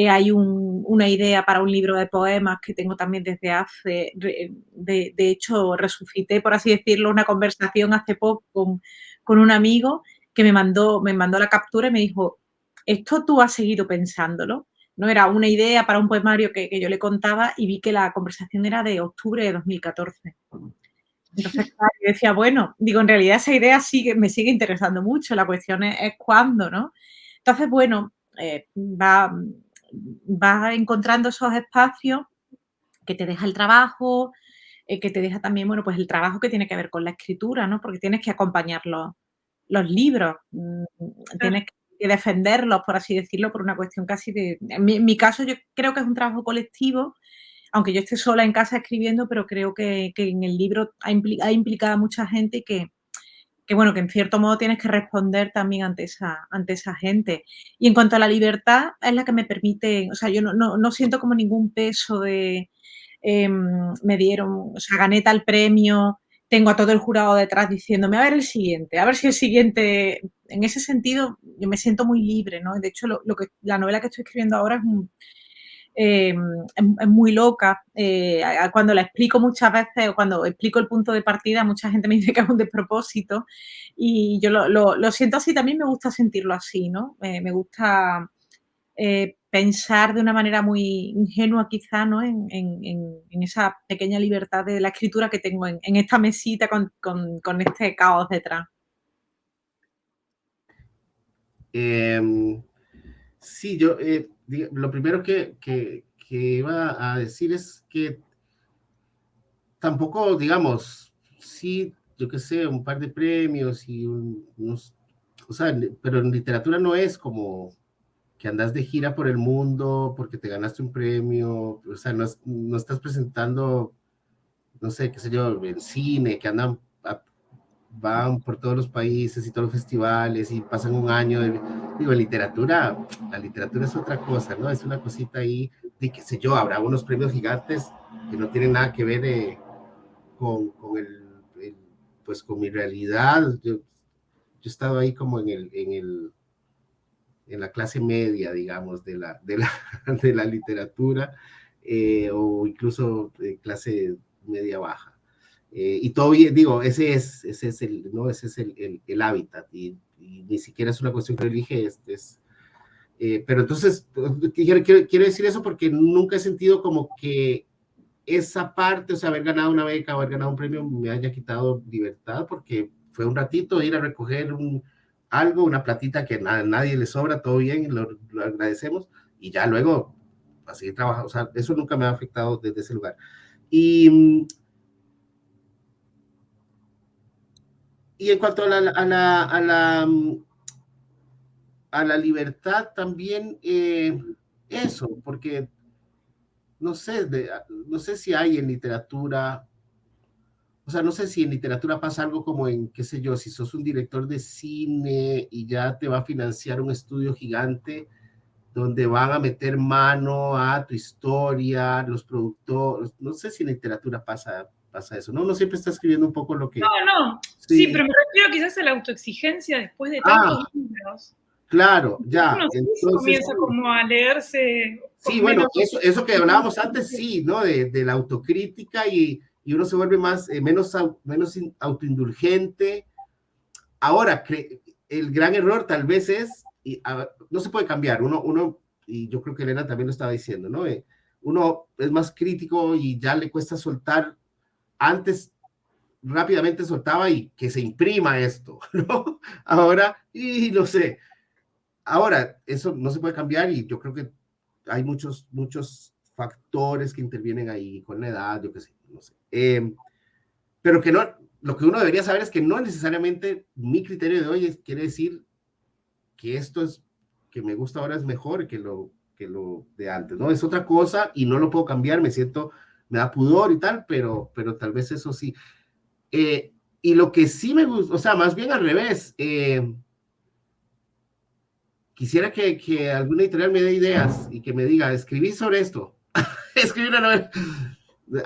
[SPEAKER 5] Hay una idea para un libro de poemas que tengo también desde hace, de hecho, resucité, por así decirlo, una conversación hace poco con un amigo que me mandó la captura y me dijo, ¿esto tú has seguido pensándolo? No era una idea para un poemario que yo le contaba y vi que la conversación era de octubre de 2014. Entonces, claro, yo decía, bueno, digo, en realidad esa idea me sigue interesando mucho, la cuestión es cuándo, ¿no? Entonces, bueno, vas encontrando esos espacios que te deja el trabajo, que te deja también, bueno, pues el trabajo que tiene que ver con la escritura, ¿no? Porque tienes que acompañar los libros, tienes que defenderlos, por así decirlo, por una cuestión casi de... En mi caso, yo creo que es un trabajo colectivo, aunque yo esté sola en casa escribiendo, pero creo que en el libro ha implicado a mucha gente y que bueno, que en cierto modo tienes que responder también ante esa gente. Y en cuanto a la libertad, es la que me permite, o sea, yo no siento como ningún peso de, me dieron, o sea, gané tal premio, tengo a todo el jurado detrás diciéndome, a ver el siguiente, a ver si el siguiente, en ese sentido, yo me siento muy libre, ¿no? De hecho, la novela que estoy escribiendo ahora es muy loca. Cuando la explico muchas veces, o cuando explico el punto de partida, mucha gente me dice que es un despropósito, y yo lo siento así, también me gusta sentirlo así, ¿no? Me gusta pensar de una manera muy ingenua quizá, ¿no? En esa pequeña libertad de la escritura que tengo en esta mesita con este caos detrás.
[SPEAKER 4] Sí, yo lo primero que iba a decir es que tampoco, digamos, sí, yo qué sé, un par de premios y unos, o sea, pero en literatura no es como que andas de gira por el mundo porque te ganaste un premio, o sea, no estás presentando, no sé, qué sé yo, en cine, que andan, van por todos los países y todos los festivales y pasan un año digo, la literatura es otra cosa, ¿no? Es una cosita ahí, de qué sé yo, habrá unos premios gigantes que no tienen nada que ver con pues con mi realidad. Yo he estado ahí como en la clase media, digamos, de la literatura, o incluso clase media baja. Y todo bien, digo, ese es el hábitat, y ni siquiera es una cuestión que elige, pero entonces, quiero decir eso porque nunca he sentido como que esa parte, o sea, haber ganado una beca o haber ganado un premio me haya quitado libertad, porque fue un ratito ir a recoger algo, una platita que a nadie le sobra, todo bien, lo agradecemos, y ya luego a seguir trabajando. O sea, eso nunca me ha afectado desde ese lugar. Y en cuanto a la libertad también, eso, porque no sé, no sé si hay en literatura, o sea, no sé si en literatura pasa algo como en, qué sé yo, si sos un director de cine y ya te va a financiar un estudio gigante donde van a meter mano a tu historia, los productores, no sé si en literatura pasa eso, ¿no? Uno siempre está escribiendo un poco lo que...
[SPEAKER 3] No, sí, pero me refiero quizás a la autoexigencia después de tantos libros.
[SPEAKER 4] Claro, ya.
[SPEAKER 3] Uno sí
[SPEAKER 4] Entonces,
[SPEAKER 3] comienza como a leerse.
[SPEAKER 4] Sí, bueno, eso que hablábamos antes, sí, ¿no? De la autocrítica, y uno se vuelve menos autoindulgente. Ahora, el gran error tal vez es, no se puede cambiar, y yo creo que Elena también lo estaba diciendo, ¿no? Uno es más crítico y ya le cuesta soltar. Antes rápidamente soltaba y que se imprima esto, ¿no? Ahora, y no sé, ahora eso no se puede cambiar, y yo creo que hay muchos factores que intervienen ahí con la edad, yo qué sé, no sé. Pero que no, lo que uno debería saber es que no necesariamente mi criterio de hoy quiere decir que esto es, que me gusta ahora es mejor que lo de antes, ¿no? Es otra cosa y no lo puedo cambiar, me da pudor y tal, pero tal vez eso sí. Y lo que sí me gusta, o sea, más bien al revés, quisiera que alguna editorial me dé ideas y que me diga, escribí sobre esto, escribí una novela.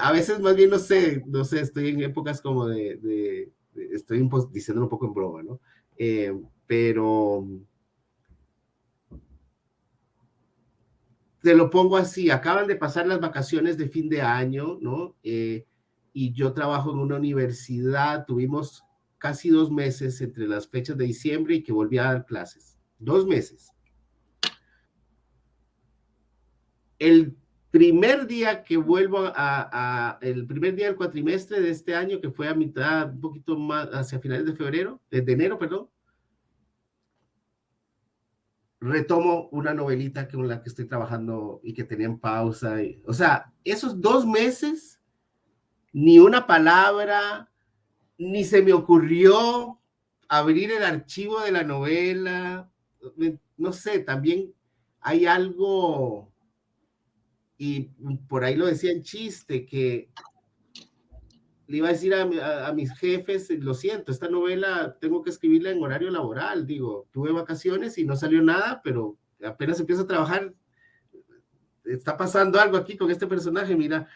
[SPEAKER 4] A veces más bien no sé, estoy en épocas como estoy diciéndolo un poco en broma, ¿no? Pero te lo pongo así, acaban de pasar las vacaciones de fin de año, ¿no? Y yo trabajo en una universidad, tuvimos casi 2 meses entre las fechas de diciembre y que volví a dar clases. 2 meses. El primer día que vuelvo el primer día del cuatrimestre de este año, que fue a mitad, un poquito más, hacia finales de enero, perdón, retomo una novelita con la que estoy trabajando y que tenía en pausa. O sea, esos 2 meses, ni una palabra, ni se me ocurrió abrir el archivo de la novela. No sé, también hay algo, y por ahí lo decía en chiste, que le iba a decir a mis jefes, lo siento, esta novela tengo que escribirla en horario laboral, digo, tuve vacaciones y no salió nada, pero apenas empiezo a trabajar, está pasando algo aquí con este personaje, mira,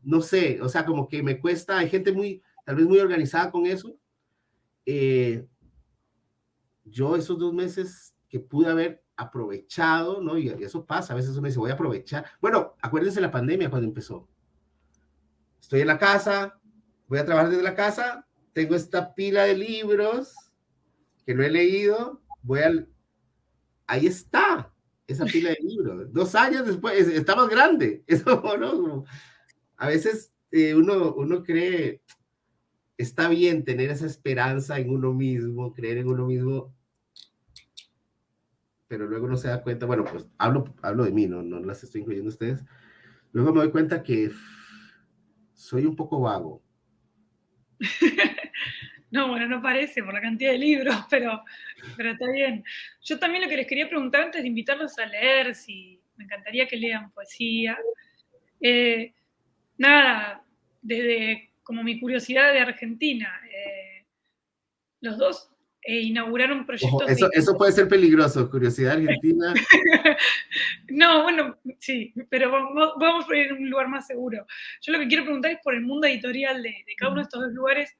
[SPEAKER 4] no sé, o sea, como que me cuesta, hay gente tal vez muy organizada con eso. Yo esos 2 meses que pude haber aprovechado, ¿no? Y eso pasa, a veces uno dice, voy a aprovechar. Bueno, acuérdense la pandemia cuando empezó. Estoy en la casa, voy a trabajar desde la casa, tengo esta pila de libros que no he leído, ahí está, esa pila de libros. 2 años después, está más grande. Eso, ¿no? A veces uno cree, está bien tener esa esperanza en uno mismo, creer en uno mismo, pero luego no se da cuenta, bueno, pues hablo de mí, no las estoy incluyendo a ustedes. Luego me doy cuenta que soy un poco vago.
[SPEAKER 3] No, bueno, no parece por la cantidad de libros, pero está bien. Yo también lo que les quería preguntar antes de invitarlos a leer, si me encantaría que lean poesía. Nada, desde como mi curiosidad de Argentina, los dos inauguraron proyectos.
[SPEAKER 4] Ojo, eso puede ser peligroso, curiosidad argentina.
[SPEAKER 3] No, bueno, sí, pero vamos a ir a un lugar más seguro. Yo lo que quiero preguntar es por el mundo editorial de cada uno de estos 2 lugares.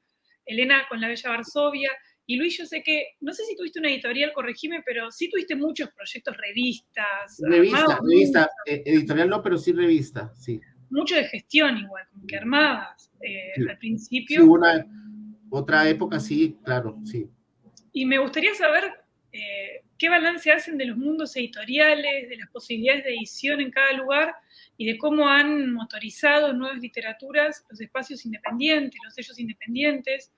[SPEAKER 3] Elena con La Bella Varsovia, y Luis, yo sé que, no sé si tuviste una editorial, corregime, pero sí tuviste muchos proyectos, revistas.
[SPEAKER 4] Revista, editorial no, pero sí revista, sí.
[SPEAKER 3] Mucho de gestión igual, como que armadas
[SPEAKER 4] Sí.
[SPEAKER 3] al principio.
[SPEAKER 4] Sí, otra época, sí, claro, sí.
[SPEAKER 3] Y me gustaría saber qué balance hacen de los mundos editoriales, de las posibilidades de edición en cada lugar y de cómo han motorizado en nuevas literaturas los espacios independientes, los sellos independientes,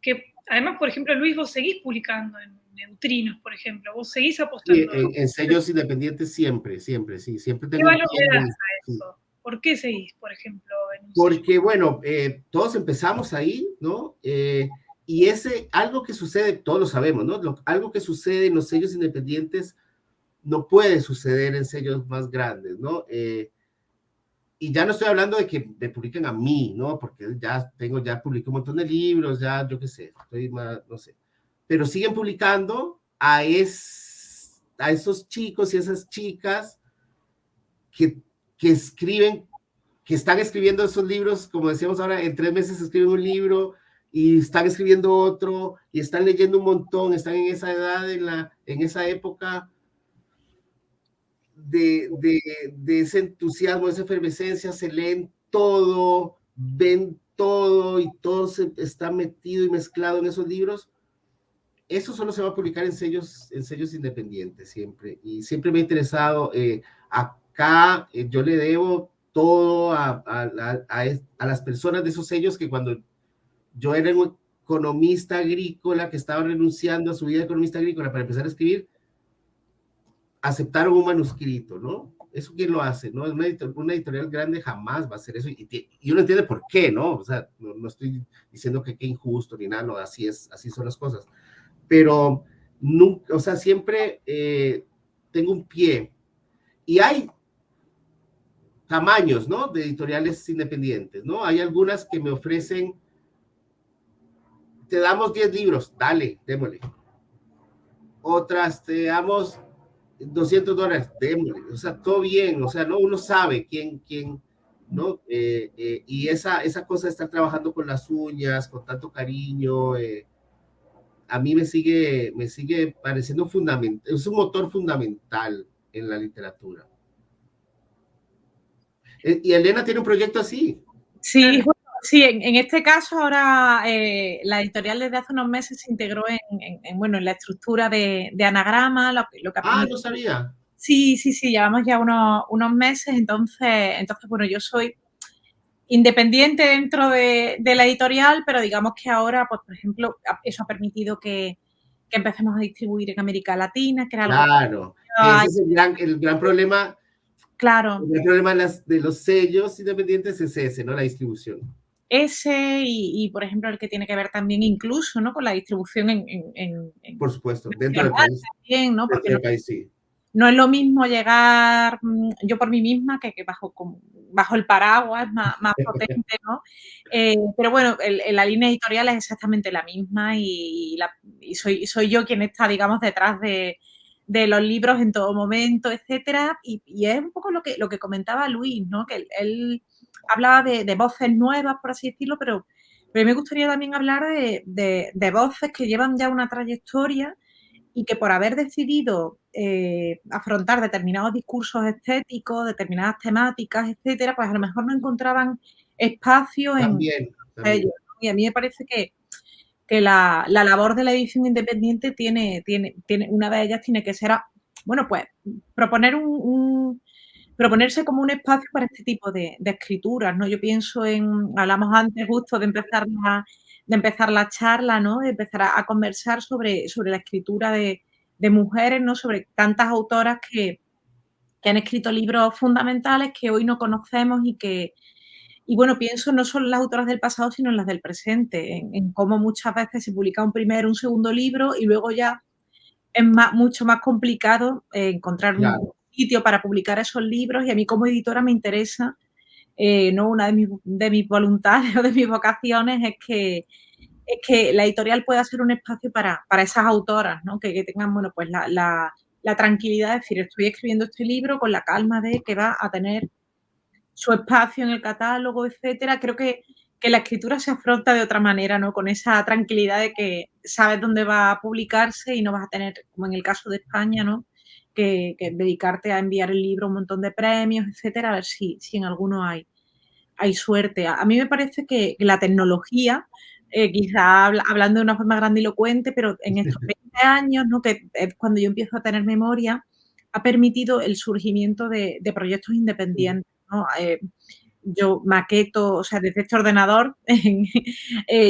[SPEAKER 3] que además, por ejemplo, Luis, vos seguís publicando en Neutrinos, por ejemplo, vos seguís apostando.
[SPEAKER 4] Sí, en sellos independientes siempre, sí, siempre tengo.
[SPEAKER 3] ¿Qué valor le das a eso? ¿Por qué seguís, por ejemplo, en un
[SPEAKER 4] Porque,
[SPEAKER 3] sello?
[SPEAKER 4] bueno, todos empezamos ahí, ¿no? Y algo que sucede, todos lo sabemos, ¿no? Algo que sucede en los sellos independientes no puede suceder en sellos más grandes, ¿no? Y ya no estoy hablando de que me publiquen a mí, ¿no? Porque ya publiqué un montón de libros, ya, yo qué sé, estoy más, no sé. Pero siguen publicando a esos chicos y esas chicas que escriben, que están escribiendo esos libros, como decíamos ahora, en 3 meses escriben un libro y están escribiendo otro y están leyendo un montón, están en esa edad, en esa época de ese entusiasmo, de esa efervescencia, se leen todo, ven todo y todo está metido y mezclado en esos libros. Eso solo se va a publicar en sellos independientes siempre. Y siempre me ha interesado. Acá yo le debo todo a las personas de esos sellos que cuando yo era un economista agrícola que estaba renunciando a su vida de economista agrícola para empezar a escribir, aceptaron un manuscrito, ¿no? ¿Eso quién lo hace? ¿No? Una editorial grande jamás va a hacer eso y uno entiende por qué, ¿no? O sea, no estoy diciendo que qué injusto ni nada, no, así son las cosas. Pero nunca, o sea, siempre tengo un pie. Y hay tamaños, ¿no? De editoriales independientes, ¿no? Hay algunas que me ofrecen, te damos 10 libros, dale, démosle. Otras te damos $200, démosle. O sea, todo bien, o sea, ¿no? Uno sabe quién, ¿no? Y esa cosa de estar trabajando con las uñas, con tanto cariño, a mí me sigue pareciendo fundamental, es un motor fundamental en la literatura. Y Elena tiene un proyecto así.
[SPEAKER 5] Sí, sí, en este caso ahora la editorial desde hace unos meses se integró en la estructura de Anagrama, lo que
[SPEAKER 4] No sabía.
[SPEAKER 5] Sí, llevamos ya unos meses, entonces, bueno, yo soy independiente dentro de la editorial, pero digamos que ahora, pues, por ejemplo, eso ha permitido que empecemos a distribuir en América Latina, que era algo...
[SPEAKER 4] Claro, ese es el gran problema.
[SPEAKER 5] Claro.
[SPEAKER 4] El problema de los sellos independientes es ese, ¿no? La distribución.
[SPEAKER 5] Ese y, por ejemplo, el que tiene que ver también incluso, ¿no? Con la distribución
[SPEAKER 4] por supuesto, dentro del país.
[SPEAKER 5] También, ¿no?
[SPEAKER 4] Porque del país, sí.
[SPEAKER 5] No es lo mismo llegar yo por mí misma que bajo el paraguas más potente, ¿no? Pero bueno, la línea editorial es exactamente la misma y soy yo quien está, digamos, detrás de los libros en todo momento, etcétera. Y es un poco lo que comentaba Luis, ¿no? Que él hablaba de voces nuevas, por así decirlo, pero me gustaría también hablar de voces que llevan ya una trayectoria y que por haber decidido afrontar determinados discursos estéticos, determinadas temáticas, etcétera, pues a lo mejor no encontraban espacio en ellos, ¿no? Y a mí me parece que la labor de la edición independiente tiene una de ellas tiene que ser, bueno, pues proponerse como un espacio para este tipo de escrituras, ¿no? Yo pienso hablamos antes justo de empezar la charla, ¿no? De empezar a conversar sobre la escritura de mujeres, ¿no? Sobre tantas autoras que han escrito libros fundamentales que hoy no conocemos y bueno, pienso no solo en las autoras del pasado, sino en las del presente, en cómo muchas veces se publica un primer, un segundo libro y luego ya es mucho más complicado encontrar un sitio para publicar esos libros, y a mí como editora me interesa, ¿no? Una de mis voluntades o de mis vocaciones es que la editorial pueda ser un espacio para esas autoras, ¿no? Que tengan, bueno, pues la tranquilidad de decir, estoy escribiendo este libro con la calma de que va a tener su espacio en el catálogo, etcétera. Creo que la escritura se afronta de otra manera, ¿no? Con esa tranquilidad de que sabes dónde va a publicarse y no vas a tener, como en el caso de España, ¿no? Que dedicarte a enviar el libro a un montón de premios, etcétera, a ver si en alguno hay suerte. A mí me parece que la tecnología, quizá hablando de una forma grandilocuente, pero en estos 20 años, ¿no? Que es cuando yo empiezo a tener memoria, ha permitido el surgimiento de proyectos independientes, ¿no? Yo maqueto, o sea, desde este ordenador,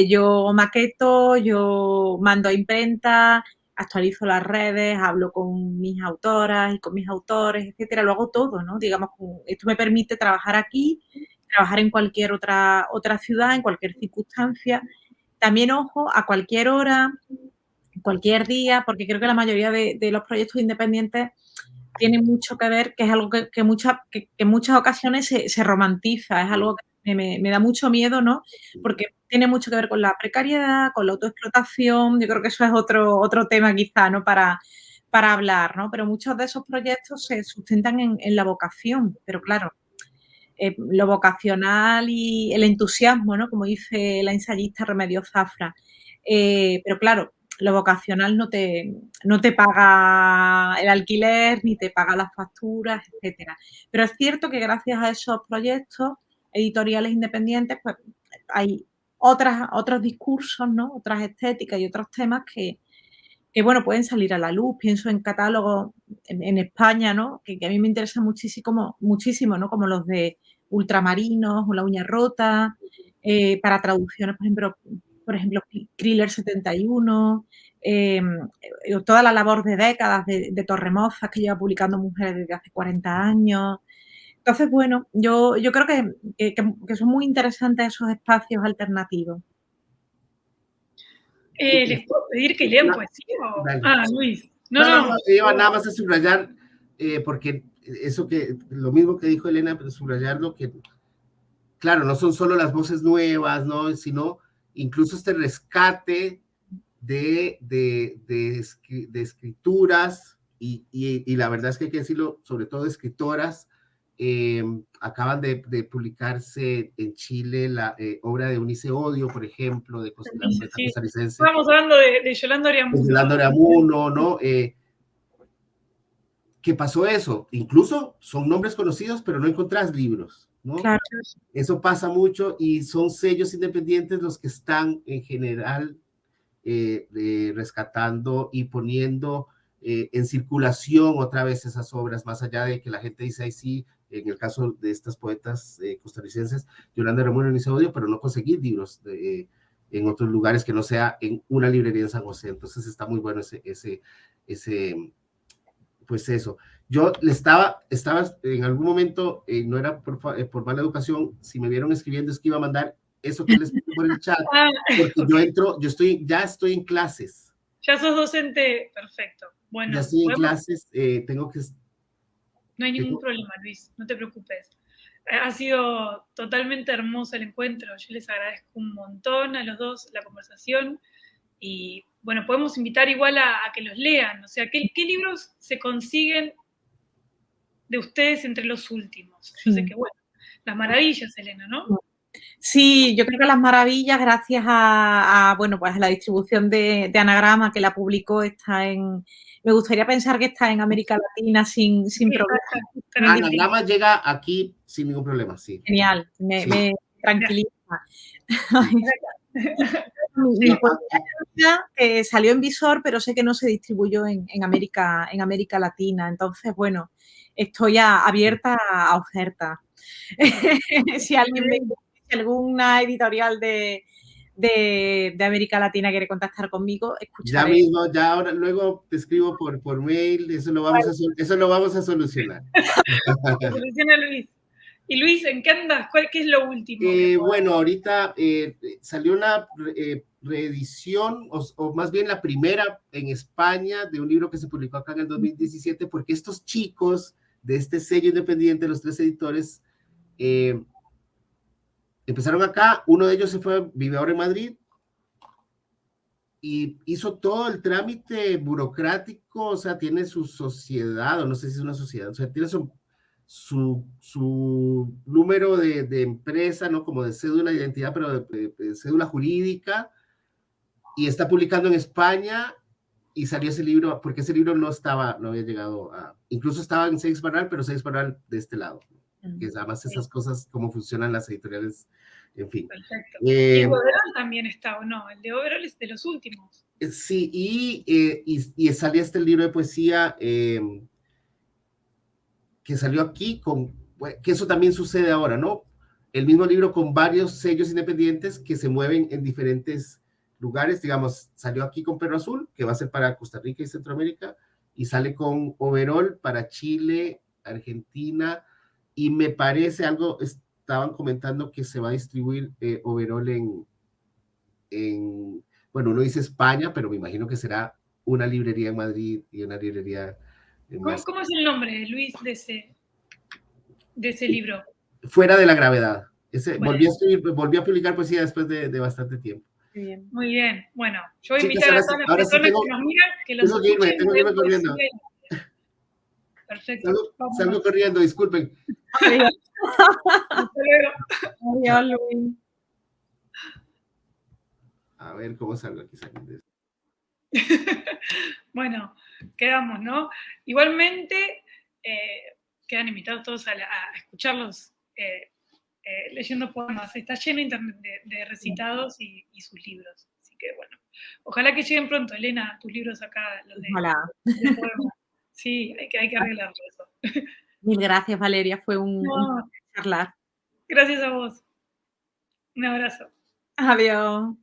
[SPEAKER 5] yo maqueto, yo mando a imprenta, actualizo las redes, hablo con mis autoras y con mis autores, etcétera, lo hago todo, ¿no? Digamos, esto me permite trabajar aquí, trabajar en cualquier otra ciudad, en cualquier circunstancia. También, ojo, a cualquier hora, cualquier día, porque creo que la mayoría de los proyectos independientes tiene mucho que ver, que es algo que en muchas ocasiones se romantiza, es algo que me da mucho miedo, ¿no? Porque tiene mucho que ver con la precariedad, con la autoexplotación, yo creo que eso es otro tema quizá, ¿no? Para hablar, ¿no? Pero muchos de esos proyectos se sustentan en la vocación, pero claro, lo vocacional y el entusiasmo, ¿no? Como dice la ensayista Remedios Zafra. Pero claro, lo vocacional no te paga el alquiler, ni te paga las facturas, etcétera. Pero es cierto que gracias a esos proyectos editoriales independientes, pues hay otros discursos, ¿no? Otras estéticas y otros temas que bueno, pueden salir a la luz. Pienso en catálogos en España, ¿no? Que a mí me interesan muchísimo, ¿no? Como los de Ultramarinos o La Uña Rota, para traducciones, por ejemplo, Thriller 71, toda la labor de décadas de Torremozas que lleva publicando mujeres desde hace 40 años. Entonces, bueno, yo creo que son muy interesantes esos espacios alternativos.
[SPEAKER 3] ¿Les puedo pedir que lean poesía? Luis.
[SPEAKER 4] No, iba nada más a subrayar, porque lo mismo que dijo Elena, pero subrayarlo que, claro, no son solo las voces nuevas, ¿no? Sino incluso este rescate de escrituras, y la verdad es que hay que decirlo, sobre todo escritoras. Acaban de publicarse en Chile la obra de Eunice Odio, por ejemplo, de costarricense.
[SPEAKER 3] Estamos hablando de Yolanda Oreamuno.
[SPEAKER 4] Yolanda Oreamuno, ¿no? ¿Qué pasó eso? Incluso son nombres conocidos, pero no encontrás libros, ¿no?
[SPEAKER 5] Claro.
[SPEAKER 4] Eso pasa mucho, y son sellos independientes los que están en general rescatando y poniendo en circulación otra vez esas obras, más allá de que la gente dice, ahí sí, en el caso de estas poetas costarricenses, Yolanda Oreamuno y Eunice Odio, pero no conseguir libros en otros lugares que no sea en una librería en San José. Entonces está muy bueno ese pues eso. Yo le estaba en algún momento, no era por mala educación, si me vieron escribiendo es que iba a mandar eso que les puse por el chat, porque ya estoy en clases.
[SPEAKER 3] Ya sos docente, perfecto. Bueno,
[SPEAKER 4] ya estoy en clases, tengo que...
[SPEAKER 3] No hay ningún problema, Luis, no te preocupes. Ha sido totalmente hermoso el encuentro. Yo les agradezco un montón a los dos la conversación, y bueno, podemos invitar igual a que los lean. O sea, ¿qué libros se consiguen de ustedes entre los últimos? Yo sé que, bueno, Las Maravillas, Elena, ¿no?
[SPEAKER 5] Sí, yo creo que Las Maravillas, gracias bueno, pues a la distribución de Anagrama, que la publicó, me gustaría pensar que está en América Latina sin problema.
[SPEAKER 4] Anagrama llega aquí sin ningún problema, sí.
[SPEAKER 5] Genial,
[SPEAKER 4] Sí.
[SPEAKER 5] me tranquiliza.
[SPEAKER 4] Sí.
[SPEAKER 5] Mi poesía salió en Visor, pero sé que no se distribuyó en América Latina. Entonces, bueno, estoy abierta a ofertas. Si alguna editorial de América Latina quiere contactar conmigo, escucharé.
[SPEAKER 4] Ya mismo, ya ahora, luego te escribo por mail, eso lo vamos a solucionar.
[SPEAKER 3] Soluciona Luis. Y Luis, ¿en qué andas? ¿Qué es lo último?
[SPEAKER 4] Bueno, ahorita salió una reedición, o más bien la primera en España, de un libro que se publicó acá en el 2017, porque estos chicos de este sello independiente, los 3 editores, empezaron acá. Uno de ellos vive ahora en Madrid, y hizo todo el trámite burocrático, o sea, tiene su sociedad, o no sé si es una sociedad, o sea, tiene su número de empresa, ¿no? Como de cédula de identidad, pero de cédula jurídica, y está publicando en España, y salió ese libro, porque ese libro no había llegado incluso estaba en Seix Barral, pero Seix Barral de este lado, que además esas cosas, cómo funcionan las editoriales, en fin.
[SPEAKER 3] Perfecto. Y Oberol también está, ¿o no? El de Oberol es de los últimos.
[SPEAKER 4] Sí, y salía este libro de poesía que salió aquí, que eso también sucede ahora, ¿no? El mismo libro con varios sellos independientes que se mueven en diferentes lugares, digamos, salió aquí con Perro Azul, que va a ser para Costa Rica y Centroamérica, y sale con Oberol para Chile, Argentina, y me parece estaban comentando que se va a distribuir Oberol bueno, uno dice España, pero me imagino que será una librería en Madrid y una librería en Barcelona.
[SPEAKER 3] ¿Cómo es el nombre, Luis, de ese libro?
[SPEAKER 4] Fuera de la gravedad. Volví a publicar poesía después de bastante tiempo.
[SPEAKER 3] Muy bien. Bueno, yo voy a invitar a todas las personas que nos miran que los escuchen.
[SPEAKER 4] Tengo que irme corriendo.
[SPEAKER 3] Perfecto.
[SPEAKER 4] Salgo corriendo, disculpen.
[SPEAKER 5] Adiós.
[SPEAKER 3] Hasta luego.
[SPEAKER 5] Adiós, Luis.
[SPEAKER 4] A ver cómo salgo aquí.
[SPEAKER 3] Bueno, quedamos, ¿no? Igualmente, quedan invitados todos a escucharlos leyendo poemas. Está lleno internet de recitados y sus libros. Así que, bueno, ojalá que lleguen pronto, Elena, tus libros acá, los de poemas. Sí, hay que arreglarlo eso.
[SPEAKER 5] Mil gracias, Valeria. Fue un charlar.
[SPEAKER 3] Gracias a vos. Un abrazo.
[SPEAKER 5] Adiós.